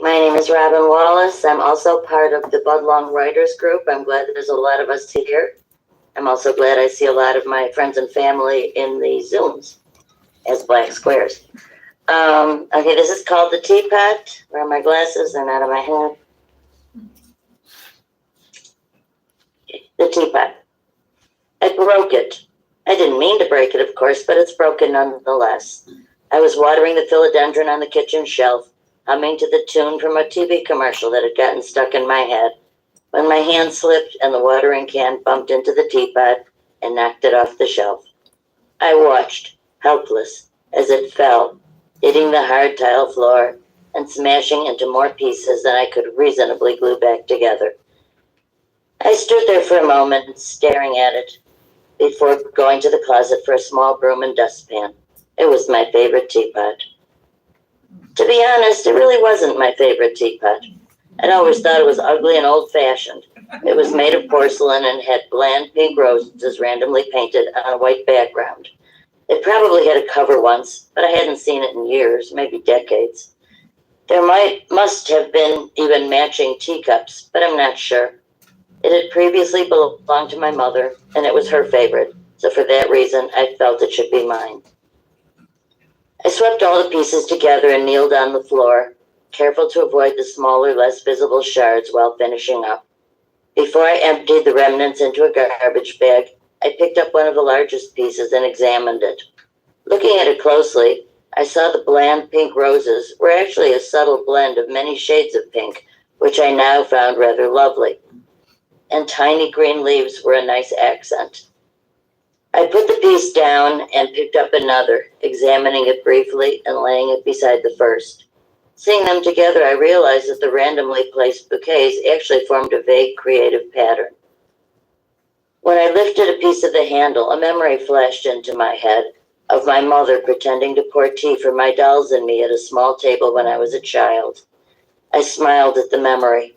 [SPEAKER 9] My name is Robin Wallace. I'm also part of the Budlong Writers Group. I'm glad that there's a lot of us here. I'm also glad I see a lot of my friends and family in the Zooms as black squares. Okay, this is called the teapot. Where are my glasses? They're not on my head. The teapot. I broke it. I didn't mean to break it, of course, but it's broken nonetheless. I was watering the philodendron on the kitchen shelf, humming to the tune from a TV commercial that had gotten stuck in my head, when my hand slipped and the watering can bumped into the teapot and knocked it off the shelf. I watched, helpless, as it fell, hitting the hard tile floor and smashing into more pieces than I could reasonably glue back together. I stood there for a moment, staring at it, before going to the closet for a small broom and dustpan. It was my favorite teapot. To be honest, it really wasn't my favorite teapot. I'd always thought it was ugly and old-fashioned. It was made of porcelain and had bland pink roses randomly painted on a white background. It probably had a cover once, but I hadn't seen it in years, maybe decades. There must have been even matching teacups, but I'm not sure. It had previously belonged to my mother, and it was her favorite, so for that reason, I felt it should be mine. I swept all the pieces together and kneeled on the floor, careful to avoid the smaller, less visible shards while finishing up. Before I emptied the remnants into a garbage bag, I picked up one of the largest pieces and examined it. Looking at it closely, I saw the bland pink roses were actually a subtle blend of many shades of pink, which I now found rather lovely. And tiny green leaves were a nice accent. I put the piece down and picked up another, examining it briefly and laying it beside the first. Seeing them together, I realized that the randomly placed bouquets actually formed a vague creative pattern. When I lifted a piece of the handle, a memory flashed into my head of my mother pretending to pour tea for my dolls and me at a small table when I was a child. I smiled at the memory.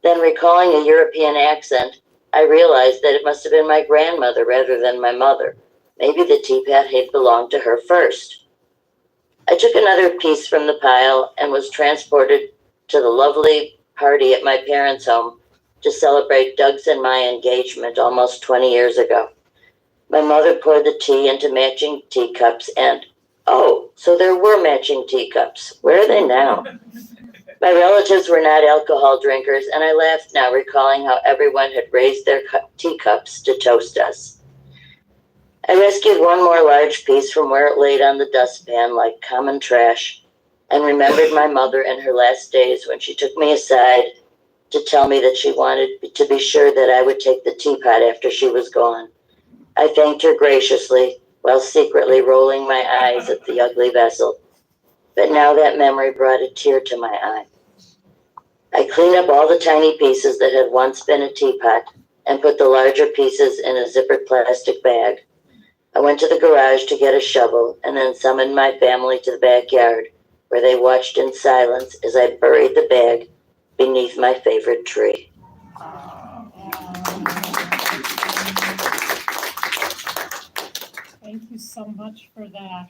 [SPEAKER 9] Then, recalling a European accent, I realized that it must have been my grandmother rather than my mother. Maybe the teapot had belonged to her first. I took another piece from the pile and was transported to the lovely party at my parents' home to celebrate Doug's and my engagement almost 20 years ago. My mother poured the tea into matching teacups and, oh, so there were matching teacups. Where are they now? My relatives were not alcohol drinkers, and I laughed now, recalling how everyone had raised their teacups to toast us. I rescued one more large piece from where it laid on the dustpan like common trash, and remembered my mother in her last days when she took me aside to tell me that she wanted to be sure that I would take the teapot after she was gone. I thanked her graciously, while secretly rolling my eyes at the ugly vessel. But now that memory brought a tear to my eye. I cleaned up all the tiny pieces that had once been a teapot and put the larger pieces in a zippered plastic bag. I went to the garage to get a shovel and then summoned my family to the backyard, where they watched in silence as I buried the bag beneath my favorite tree.
[SPEAKER 1] Thank you so much for that.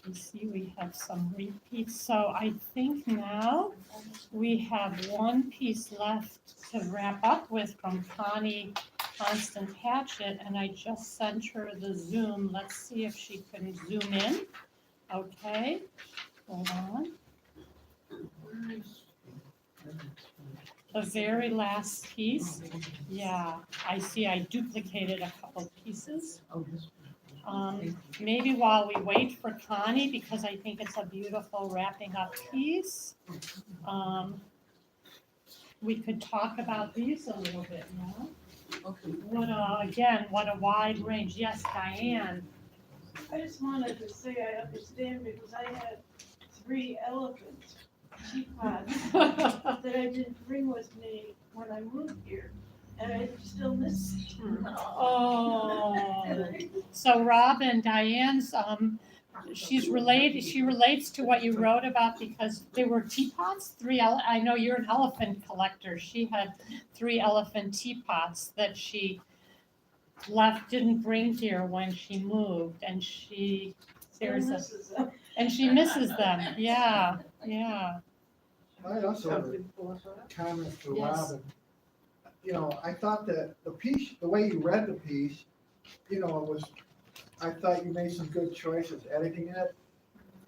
[SPEAKER 1] You see, we have some repeats. So I think now we have one piece left to wrap up with from Connie Constant Hatchet, and I just sent her the Zoom. Let's see if she can zoom in. Okay, hold on. The very last piece. Yeah, I see I duplicated a couple pieces. Maybe while we wait for Connie, because I think it's a beautiful wrapping up piece, we could talk about these a little bit now. What a wide range. Yes, Diane.
[SPEAKER 3] I just wanted to say I understand because I had 3 elephant teapots that I didn't bring with me when I moved here, and I still miss them.
[SPEAKER 1] Oh, so Robin, Diane's, she relates to what you wrote about because they were teapots, I know you're an elephant collector. She had 3 elephant teapots that she didn't bring here when she moved, and there's a, And she misses them. Yeah, yeah.
[SPEAKER 4] I also have a comment for
[SPEAKER 1] Yes.
[SPEAKER 4] Robin. You know, I thought that the piece, the way you read the piece, you know, it was, I thought you made some good choices editing it.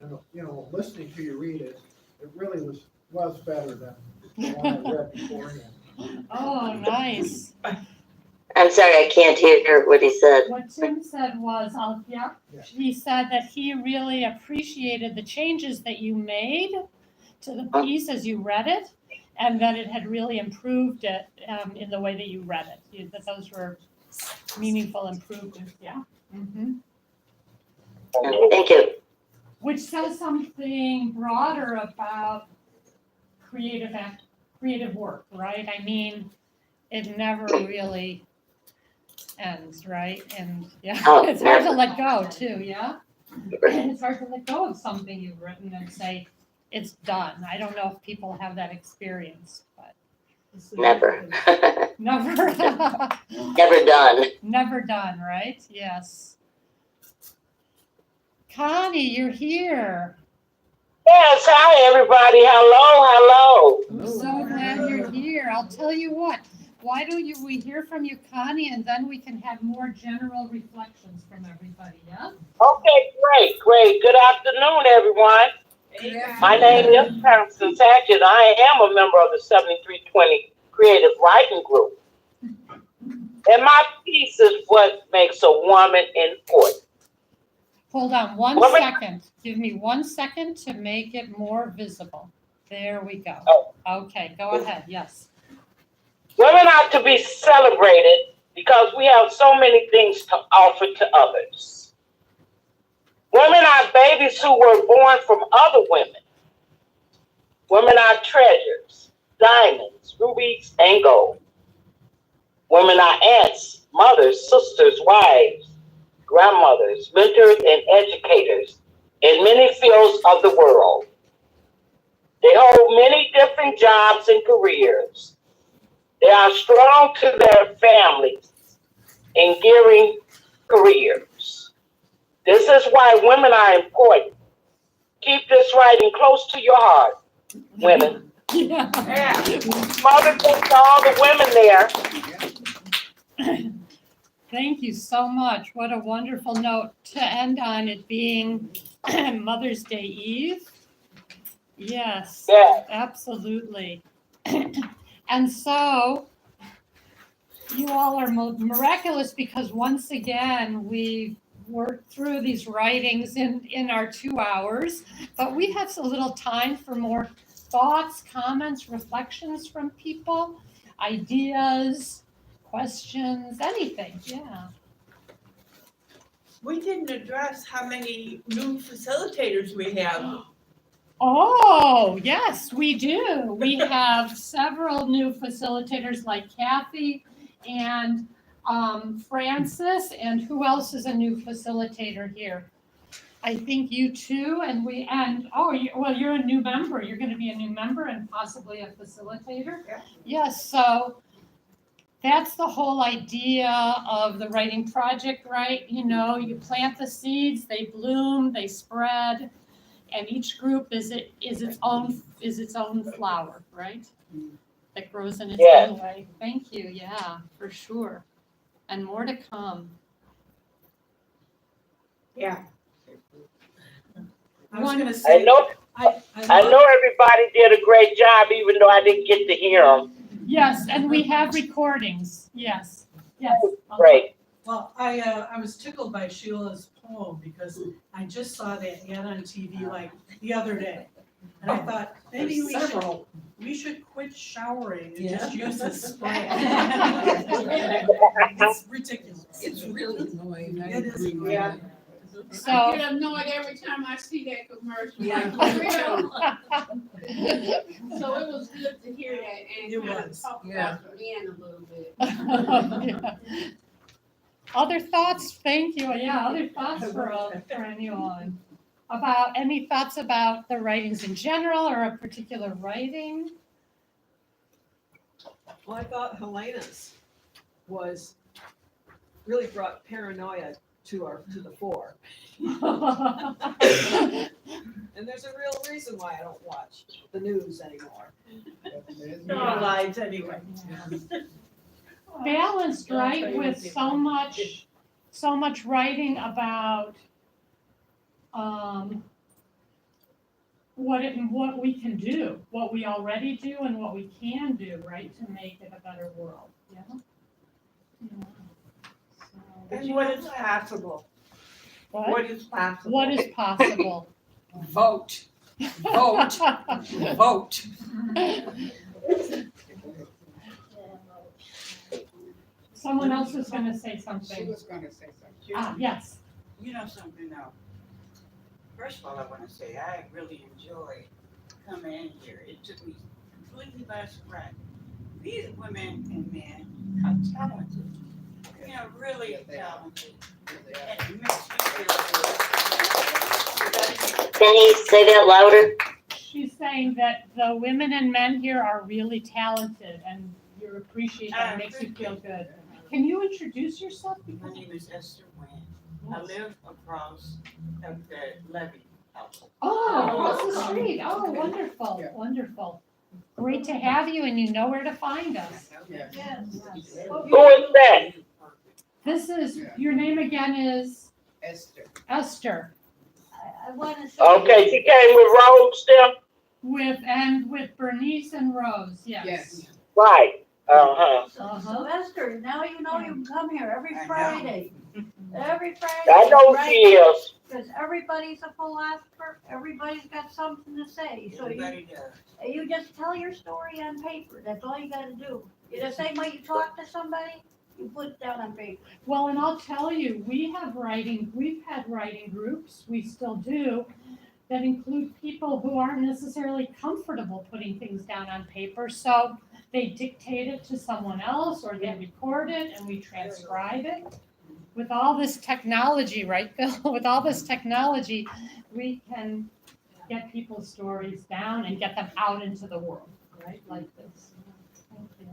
[SPEAKER 4] And, you know, listening to you read it, it really was better than the one I read beforehand.
[SPEAKER 1] Oh, nice.
[SPEAKER 9] I'm sorry, I can't hear what he said.
[SPEAKER 1] What Tim said was,
[SPEAKER 4] Yeah.
[SPEAKER 1] he said that he really appreciated the changes that you made to the piece as you read it, and that it had really improved it in the way that you read it. That those were meaningful improvements. Yeah. Mm-hmm.
[SPEAKER 9] Thank you.
[SPEAKER 1] Which says something broader about creative work, right? I mean, it never really ends, right? And yeah, it's hard to let go too, yeah? It's hard to let go of something you've written and say, it's done. I don't know if people have that experience, but.
[SPEAKER 9] Never.
[SPEAKER 1] Never.
[SPEAKER 9] Never done.
[SPEAKER 1] Never done, right? Yes. Connie, you're here.
[SPEAKER 18] Yes, hi everybody. Hello.
[SPEAKER 1] I'm so glad you're here. I'll tell you what, why don't we hear from you, Connie, and then we can have more general reflections from everybody, yeah?
[SPEAKER 18] Okay, great. Good afternoon, everyone. My name is Constance Hatchett. I am a member of the 7320 Creative Writing Group. And my piece is what makes a woman important.
[SPEAKER 1] Hold on one second. Give me 1 second to make it more visible. There we go. Okay, go ahead, yes.
[SPEAKER 18] Women are to be celebrated because we have so many things to offer to others. Women are babies who were born from other women. Women are treasures, diamonds, rubies, and gold. Women are aunts, mothers, sisters, wives, grandmothers, mentors, and educators in many fields of the world. They hold many different jobs and careers. They are strong to their families in gearing careers. This is why women are important. Keep this writing close to your heart, women.
[SPEAKER 1] Yeah.
[SPEAKER 18] Mother's Day to all the women there.
[SPEAKER 1] Thank you so much. What a wonderful note to end on, it being Mother's Day Eve. Yes, absolutely. And so you all are miraculous because once again, we've worked through these writings in our 2 hours, but we have a little time for more thoughts, comments, reflections from people, ideas, questions, anything, yeah.
[SPEAKER 5] We didn't address how many new facilitators we have.
[SPEAKER 1] Oh, yes, we do. We have several new facilitators like Kathy and Francis, and who else is a new facilitator here? I think you too, you're a new member. You're going to be a new member and possibly a facilitator.
[SPEAKER 5] Yeah.
[SPEAKER 1] Yes, so that's the whole idea of the writing project, right? You know, you plant the seeds, they bloom, they spread. And each group is its own flower, right? That grows in its own way. Thank you. Yeah, for sure. And more to come.
[SPEAKER 5] Yeah.
[SPEAKER 7] I was gonna
[SPEAKER 18] I
[SPEAKER 7] say,
[SPEAKER 18] know
[SPEAKER 7] I
[SPEAKER 18] everybody did a great job, even though I didn't get to hear them.
[SPEAKER 1] Yes, and we have recordings. Yes.
[SPEAKER 18] Great.
[SPEAKER 7] Well, I was tickled by Sheila's poem because I just saw that ad on TV like the other day. And I thought, maybe we should quit showering and just use this spray. It's ridiculous.
[SPEAKER 14] It's really annoying. I
[SPEAKER 7] It is,
[SPEAKER 14] agree.
[SPEAKER 7] yeah.
[SPEAKER 1] So
[SPEAKER 13] I get annoyed every time I see that commercial.
[SPEAKER 7] Yeah.
[SPEAKER 13] So it was good to hear that and
[SPEAKER 7] It
[SPEAKER 13] kind of
[SPEAKER 7] was,
[SPEAKER 13] talk
[SPEAKER 14] yeah.
[SPEAKER 13] about the end a little bit.
[SPEAKER 1] Yeah. Other thoughts? Thank you. Yeah, other thoughts for anyone? Any thoughts about the writings in general or a particular writing?
[SPEAKER 7] Well, I thought Helena's really brought paranoia
[SPEAKER 21] to the fore. And there's a real reason why I don't watch the news anymore.
[SPEAKER 2] No lies anyway.
[SPEAKER 1] Balanced, right, with so much writing about, what we can do, what we already do and what we can do, right, to make it a better world, yeah? Yeah.
[SPEAKER 2] And what is possible? What is possible?
[SPEAKER 1] What is possible?
[SPEAKER 14] Vote, vote, vote.
[SPEAKER 1] Someone else was gonna say something.
[SPEAKER 10] She was gonna say something.
[SPEAKER 1] Ah, yes.
[SPEAKER 22] You know something now? First of all, I want to say I really enjoyed coming in here. It took me completely by surprise. These women and men are talented. You know, really talented. And it makes me feel good.
[SPEAKER 9] Can you say that louder?
[SPEAKER 1] She's saying that the women and men here are really talented and you appreciate that, it makes you feel good. Can you introduce yourself?
[SPEAKER 22] My name is Esther Wynn. I live across the levee.
[SPEAKER 1] Oh, across the street. Oh, wonderful, wonderful. Great to have you and you know where to find us.
[SPEAKER 10] Yes.
[SPEAKER 18] Who is that?
[SPEAKER 1] This is, your name again is?
[SPEAKER 10] Esther.
[SPEAKER 1] Esther.
[SPEAKER 12] I want to say.
[SPEAKER 18] Okay, she came with Rose there?
[SPEAKER 1] With Bernice and Rose, yes.
[SPEAKER 10] Yes.
[SPEAKER 18] Right. Uh-huh.
[SPEAKER 12] So Esther, now you know you can come here every Friday. Every Friday.
[SPEAKER 18] I know who she is.
[SPEAKER 12] Because everybody's a philosopher, everybody's got something to say, so you just tell your story on paper, that's all you gotta do. You the same way you talk to somebody, you put it down on paper.
[SPEAKER 1] Well, and I'll tell you, we've had writing groups, we still do, that include people who aren't necessarily comfortable putting things down on paper, so they dictate it to someone else or they record it and we transcribe it. With all this technology, right, Bill? With all this technology, we can get people's stories down and get them out into the world, right, like this. Thank you.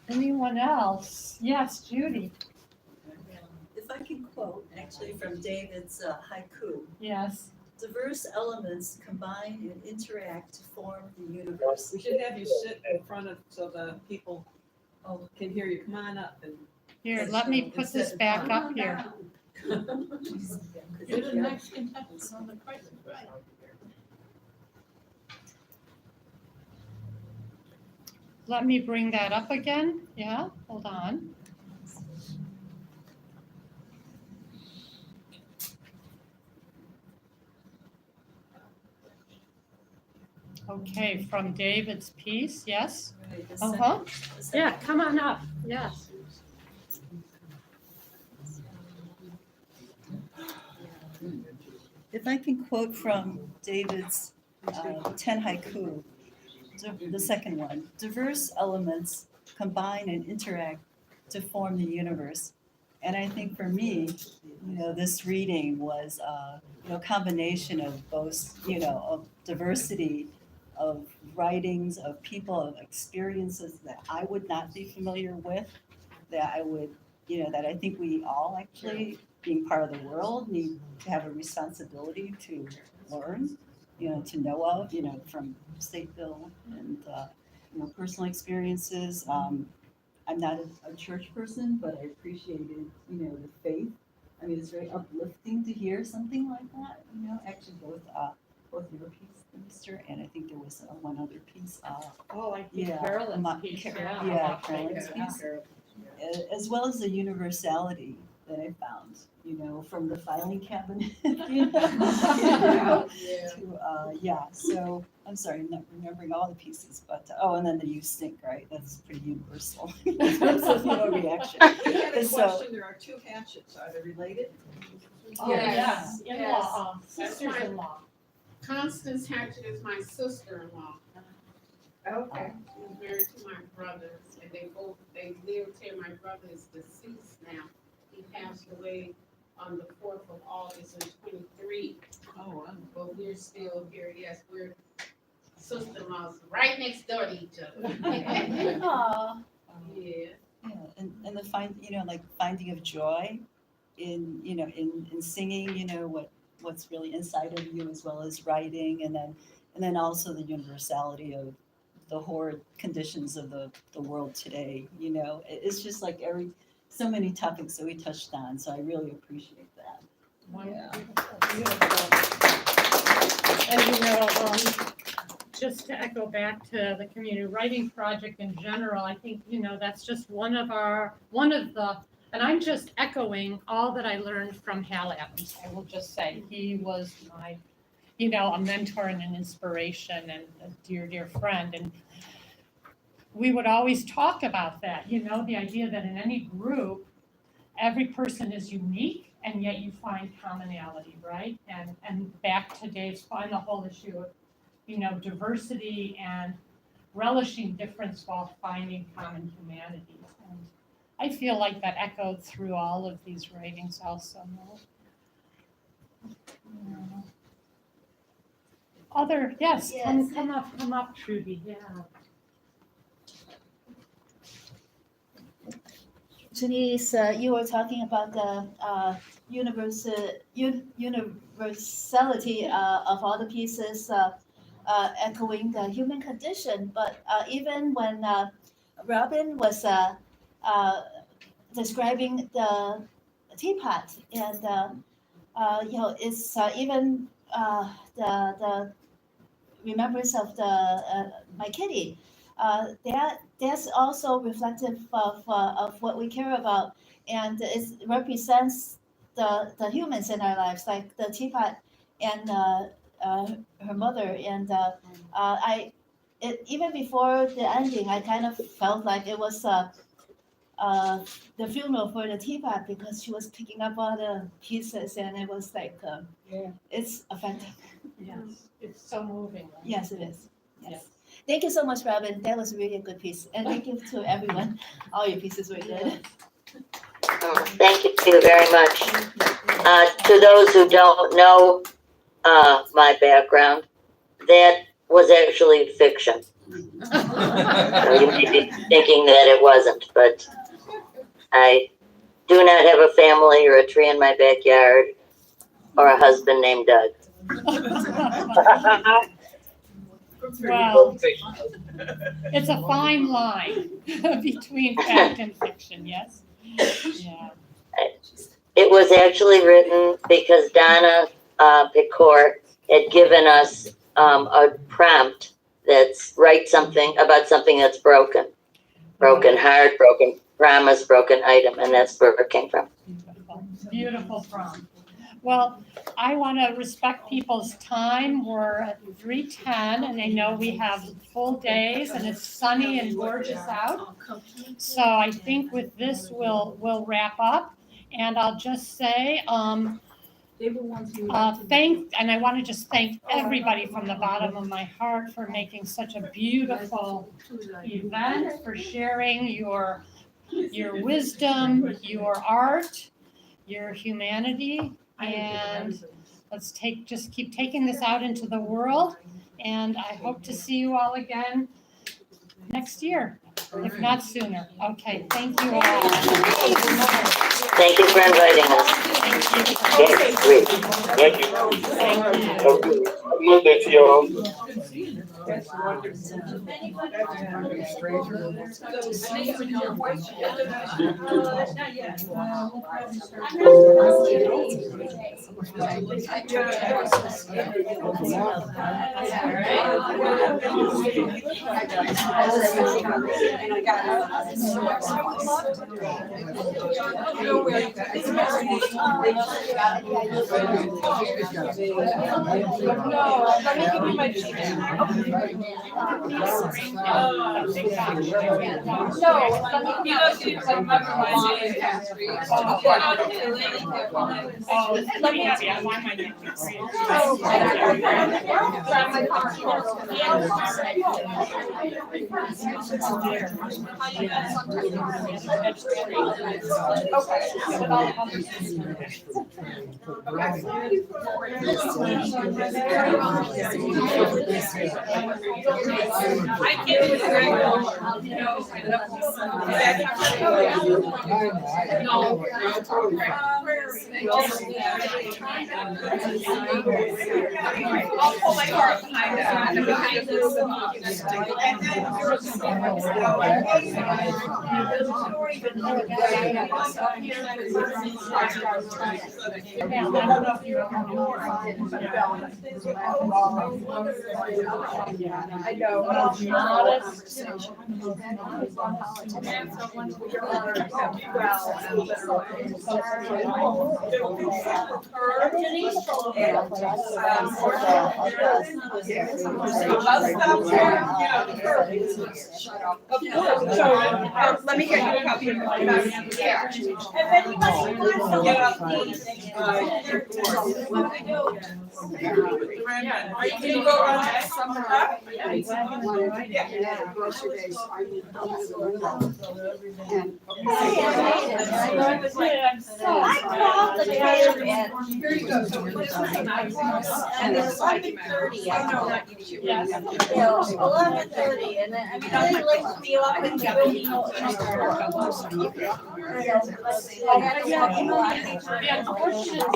[SPEAKER 1] Anyone else? Yes, Judy.
[SPEAKER 20] If I can quote actually from David's haiku.
[SPEAKER 1] Yes.
[SPEAKER 20] Diverse elements combine and interact to form the universe.
[SPEAKER 21] We should have you sit in front of, so the people can hear you. Come on up and.
[SPEAKER 1] Here, let me put this back up here.
[SPEAKER 2] You're the next contestant on the Price is Right.
[SPEAKER 1] Let me bring that up again. Yeah, hold on. Okay, from David's piece, yes? Uh-huh. Yeah, come on up, yes.
[SPEAKER 20] If I can quote from David's 10 haiku, the second one, diverse elements combine and interact to form the universe. And I think for me, this reading was a combination of both, of diversity of writings, of people, of experiences that I would not be familiar with, that I would, that I think we all actually, being part of the world, need to have a responsibility to learn, to know of, from state bill and, personal experiences. I'm not a church person, but I appreciated, the faith. I mean, it's very uplifting to hear something like that, actually both your piece, Mr., and I think there was one other piece.
[SPEAKER 1] Carolyn's piece,
[SPEAKER 20] Carolyn's piece. As well as the universality that I found, from the filing cabinet, so I'm sorry, I'm not remembering all the pieces, but, and then the you stink, right? That's pretty universal in terms of, reaction.
[SPEAKER 21] I had a
[SPEAKER 20] So-
[SPEAKER 21] question, there are two hatchets, are they related?
[SPEAKER 1] Yes,
[SPEAKER 13] Yes.
[SPEAKER 1] in-law,
[SPEAKER 13] That's
[SPEAKER 1] sisters-in-law.
[SPEAKER 13] Constance Hatchett is my sister-in-law.
[SPEAKER 10] Okay.
[SPEAKER 13] She's married to my brother, and they lived here. My brother is deceased now. He passed away on the 4th of August in 23.
[SPEAKER 21] Oh, wow.
[SPEAKER 13] But we're still here. Yes, we're sister-in-laws right next door to each other.
[SPEAKER 12] Aw.
[SPEAKER 13] Yeah.
[SPEAKER 20] Yeah, and the finding of joy in, in singing, what's really inside of you, as well as writing, and then also the universality of the horrid conditions of the world today. It's just like so many topics that we touched on. So I really appreciate that.
[SPEAKER 1] And just to echo back to the community writing project in general, I think, that's just one of the, and I'm just echoing all that I learned from Hal Adams. I will just say, he was my, a mentor and an inspiration and a dear, dear friend. And we would always talk about that, the idea that in any group, every person is unique and yet you find commonality, right? And back to Dave's the whole issue of, diversity and relishing difference while finding common humanities. And I feel like that echoed through all of these writings also. Yes, come up, Trudy, yeah.
[SPEAKER 17] Janice, you were talking about the universality of all the pieces, echoing the human condition. But even when Robin was describing the teapot, and it's even the remembrance of my kitty. That's also reflective of what we care about, and it represents the humans in our lives, like the teapot and her mother. And even before the ending, I kind of felt like it was the funeral for the teapot, because she was picking up all the pieces, and it was like it's effective.
[SPEAKER 1] Yes, it's so moving. Right?
[SPEAKER 17] Yes, it is. Yes. Thank you so much, Robin. That was really a good piece. And thank you to everyone. All your pieces were good.
[SPEAKER 9] Thank you very much. To those who don't know my background, that was actually fiction. So you may be thinking that it wasn't, but I do not have a family or a tree in my backyard or a husband named Doug.
[SPEAKER 1] Well, it's a fine line between fact and fiction, yes? Yeah.
[SPEAKER 9] It was actually written because Donna Picourt had given us a prompt that's write something about something that's broken. Broken heart, broken promise, broken item, and that's where it came from.
[SPEAKER 1] Beautiful prompt. Well, I want to respect people's time. We're at 3:10, and I know we have full days, and it's sunny and gorgeous out. So I think with this, we'll wrap up. And I'll just say, and I want to just thank everybody from the bottom of my heart for making such a beautiful event, for sharing your wisdom, your art, your humanity. And let's just keep taking this out into the world. And I hope to see you all again next year, if not sooner. Okay, thank you all.
[SPEAKER 9] Thank you for inviting us.
[SPEAKER 15] Thank you. Happy Monday to y'all.
[SPEAKER 3] That's wonderful.
[SPEAKER 1] Okay.
[SPEAKER 8] I'll pull my car up behind I know. Let me get you a copy of the yeah. And then you must get up Can you go around that summer up?
[SPEAKER 17] And it's 11:30. I know. 11:30, and I mean, I like to be up in the building.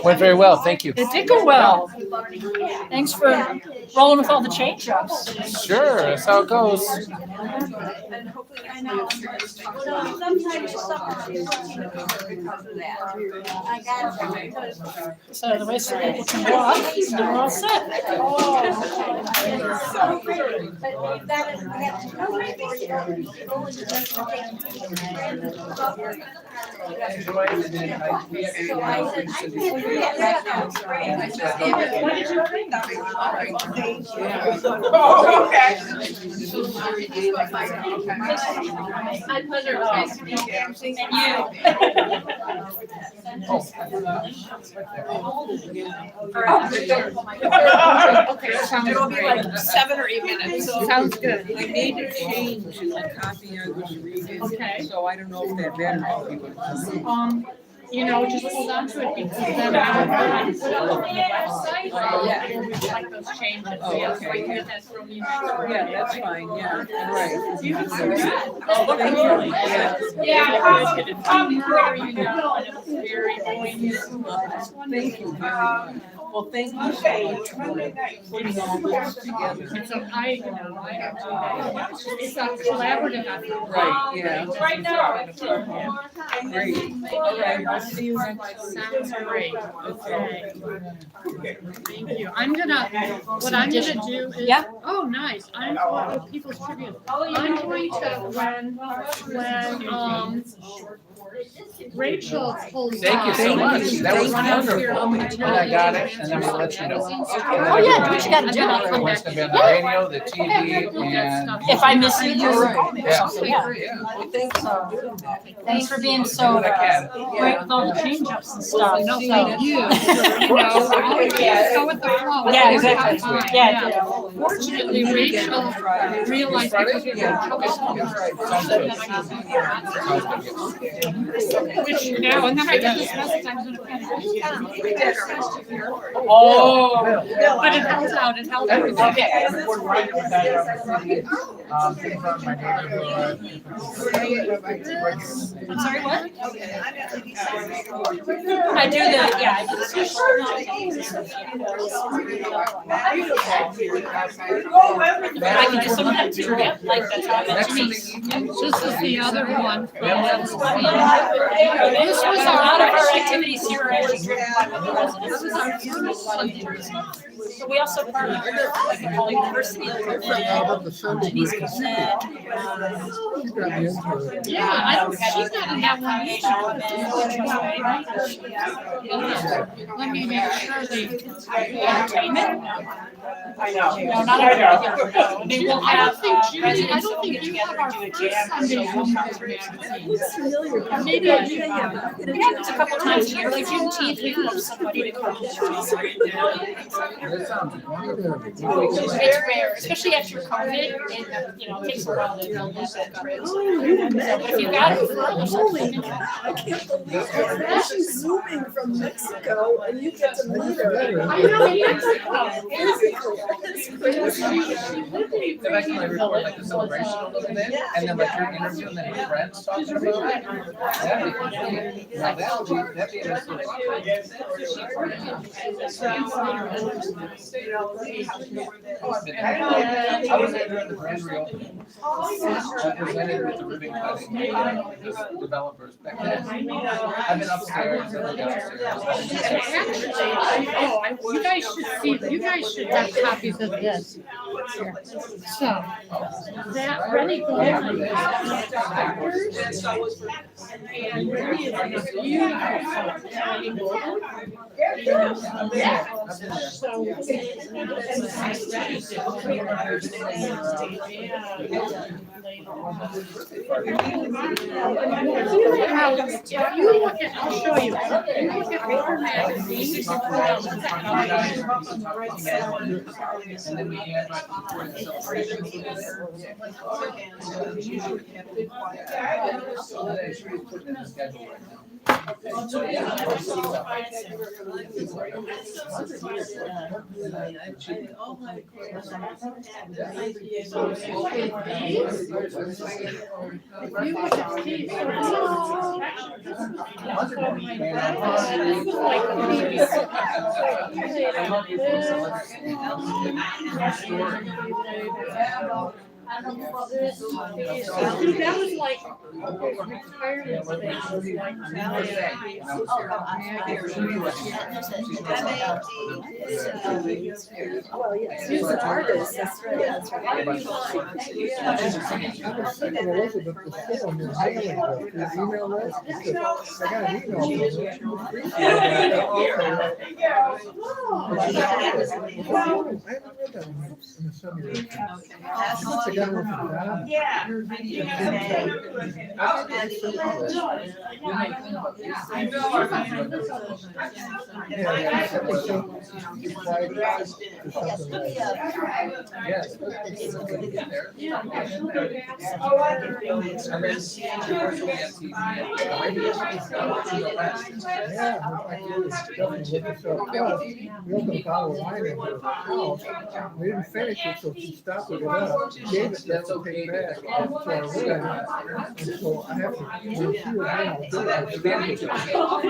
[SPEAKER 16] Went very well, thank you.
[SPEAKER 6] It did go well. Thanks for rolling with all the change ups.
[SPEAKER 16] Sure, that's how it goes.
[SPEAKER 17] I know. Sometimes I got
[SPEAKER 6] So the way some people can walk, they're all set.
[SPEAKER 17] What did you bring?
[SPEAKER 6] Oh, okay.
[SPEAKER 17] My pleasure. Nice to meet you. And you.
[SPEAKER 6] It'll be like 7 or 8 minutes. Sounds good.
[SPEAKER 11] I made a change in the copy I was reading.
[SPEAKER 6] Okay.
[SPEAKER 11] So I don't know if that matters to you.
[SPEAKER 6] You know, just hold on to it because then I would put it up on the website.
[SPEAKER 11] Yeah.
[SPEAKER 6] Like those changes.
[SPEAKER 11] Oh,
[SPEAKER 6] Yeah,
[SPEAKER 11] okay.
[SPEAKER 6] right here, that's from you.
[SPEAKER 11] Yeah, that's fine, yeah, right.
[SPEAKER 6] You can see that.
[SPEAKER 11] Oh, thank you.
[SPEAKER 6] Yeah, I'm very, you know, and it was very poignant.
[SPEAKER 11] Thank you very much. Well, thank you so much for putting all this together.
[SPEAKER 6] It's a, I don't do that. It's a collaborative effort.
[SPEAKER 11] Right, yeah.
[SPEAKER 6] Right now.
[SPEAKER 11] Great. All right, I'll see you next week.
[SPEAKER 6] Sounds great. Okay. Thank you. What I'm gonna do is.
[SPEAKER 8] Yeah.
[SPEAKER 6] Oh, nice. I'm going to people's tribute. I'm going to, when Rachel pulls
[SPEAKER 16] Thank you so
[SPEAKER 6] up,
[SPEAKER 16] much. That was
[SPEAKER 6] run out here
[SPEAKER 16] wonderful. And I got it, and I'm gonna let you know.
[SPEAKER 6] Oh,
[SPEAKER 8] yeah, do what you gotta do.
[SPEAKER 16] It's gonna be on the radio, the TV, and.
[SPEAKER 8] If I miss you, just call me or
[SPEAKER 16] Yeah.
[SPEAKER 8] something, yeah.
[SPEAKER 11] Well, thanks for doing that.
[SPEAKER 8] Thanks for being so
[SPEAKER 16] What I can.
[SPEAKER 8] great with all the change ups and stuff.
[SPEAKER 6] No,
[SPEAKER 8] So-
[SPEAKER 6] thank you. Just go with the flow.
[SPEAKER 8] Yeah, exactly. Yeah.
[SPEAKER 6] Fortunately, Rachel realized because we were which now, and then I got this message, I was gonna finish.
[SPEAKER 8] Oh.
[SPEAKER 6] But it held out, it held out. Okay.
[SPEAKER 8] I'm sorry, what? I do the, yeah, I do the switch. I can do some of that too, yeah, like that's how I met Denise.
[SPEAKER 6] This is the other one.
[SPEAKER 8] This was a lot of our activities here are actually driven by the residents. This is our first fundraiser. So we also partner with like the Paul University, Denise Cousette.
[SPEAKER 6] Yeah, I don't, she's not in that one either. Let me make sure they.
[SPEAKER 8] Entertainment? I know. No, not
[SPEAKER 6] I
[SPEAKER 8] everyone.
[SPEAKER 6] They will have, I don't think you have our first Sunday maybe I do.
[SPEAKER 8] Yeah, it's a couple times a year, like Juneteenth, we love somebody to come. It's rare, especially after COVID,
[SPEAKER 1] you know, it takes a while to build that bridge.
[SPEAKER 20] Oh, you
[SPEAKER 1] But if you got it for
[SPEAKER 20] Holy, I can't believe it. She's zooming from Mexico and you get to meet her.
[SPEAKER 1] I know, in Mexico.
[SPEAKER 20] Physically, that's crazy.
[SPEAKER 16] They've actually recorded like the celebration a little bit, and then like your interview, and then your friends talking about it. That'd be cool. Now that'd be interesting. I was there during the grand reopening. I presented with the ribbon cutting developers back then. I've been upstairs and I've been upstairs.
[SPEAKER 1] You guys should have copies of this. Here. So, that ready goes on factors, and really it's beautiful. So, I'll show you. If you look at Paper magazines,
[SPEAKER 16] And then we had like for the celebration. So that actually is put in the schedule right now.
[SPEAKER 1] That was like retirement spaces, like
[SPEAKER 20] Well, yes, she's an artist, that's right, that's right.
[SPEAKER 4] Elizabeth was still on your mailing list, your email list, because I got an email from her. I haven't read that in the summer. Must have gotten one from Donna.
[SPEAKER 22] Yeah.
[SPEAKER 4] We opened a bottle of wine in her house. We didn't finish it, so she stopped it up. Gave it to us to take back to our room. And so I have to, when she was in, I'll do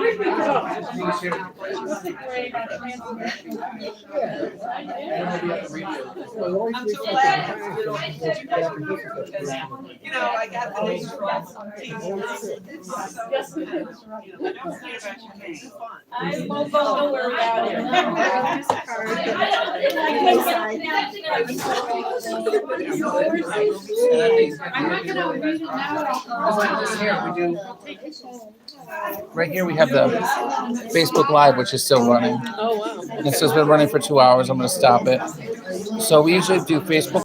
[SPEAKER 22] I got those from
[SPEAKER 12] I won't go nowhere without it.
[SPEAKER 1] I'm not gonna read it now.
[SPEAKER 16] Right here we have the Facebook Live, which is still running.
[SPEAKER 6] Oh, wow.
[SPEAKER 16] This has been running for 2 hours. I'm going to stop it. So we usually do Facebook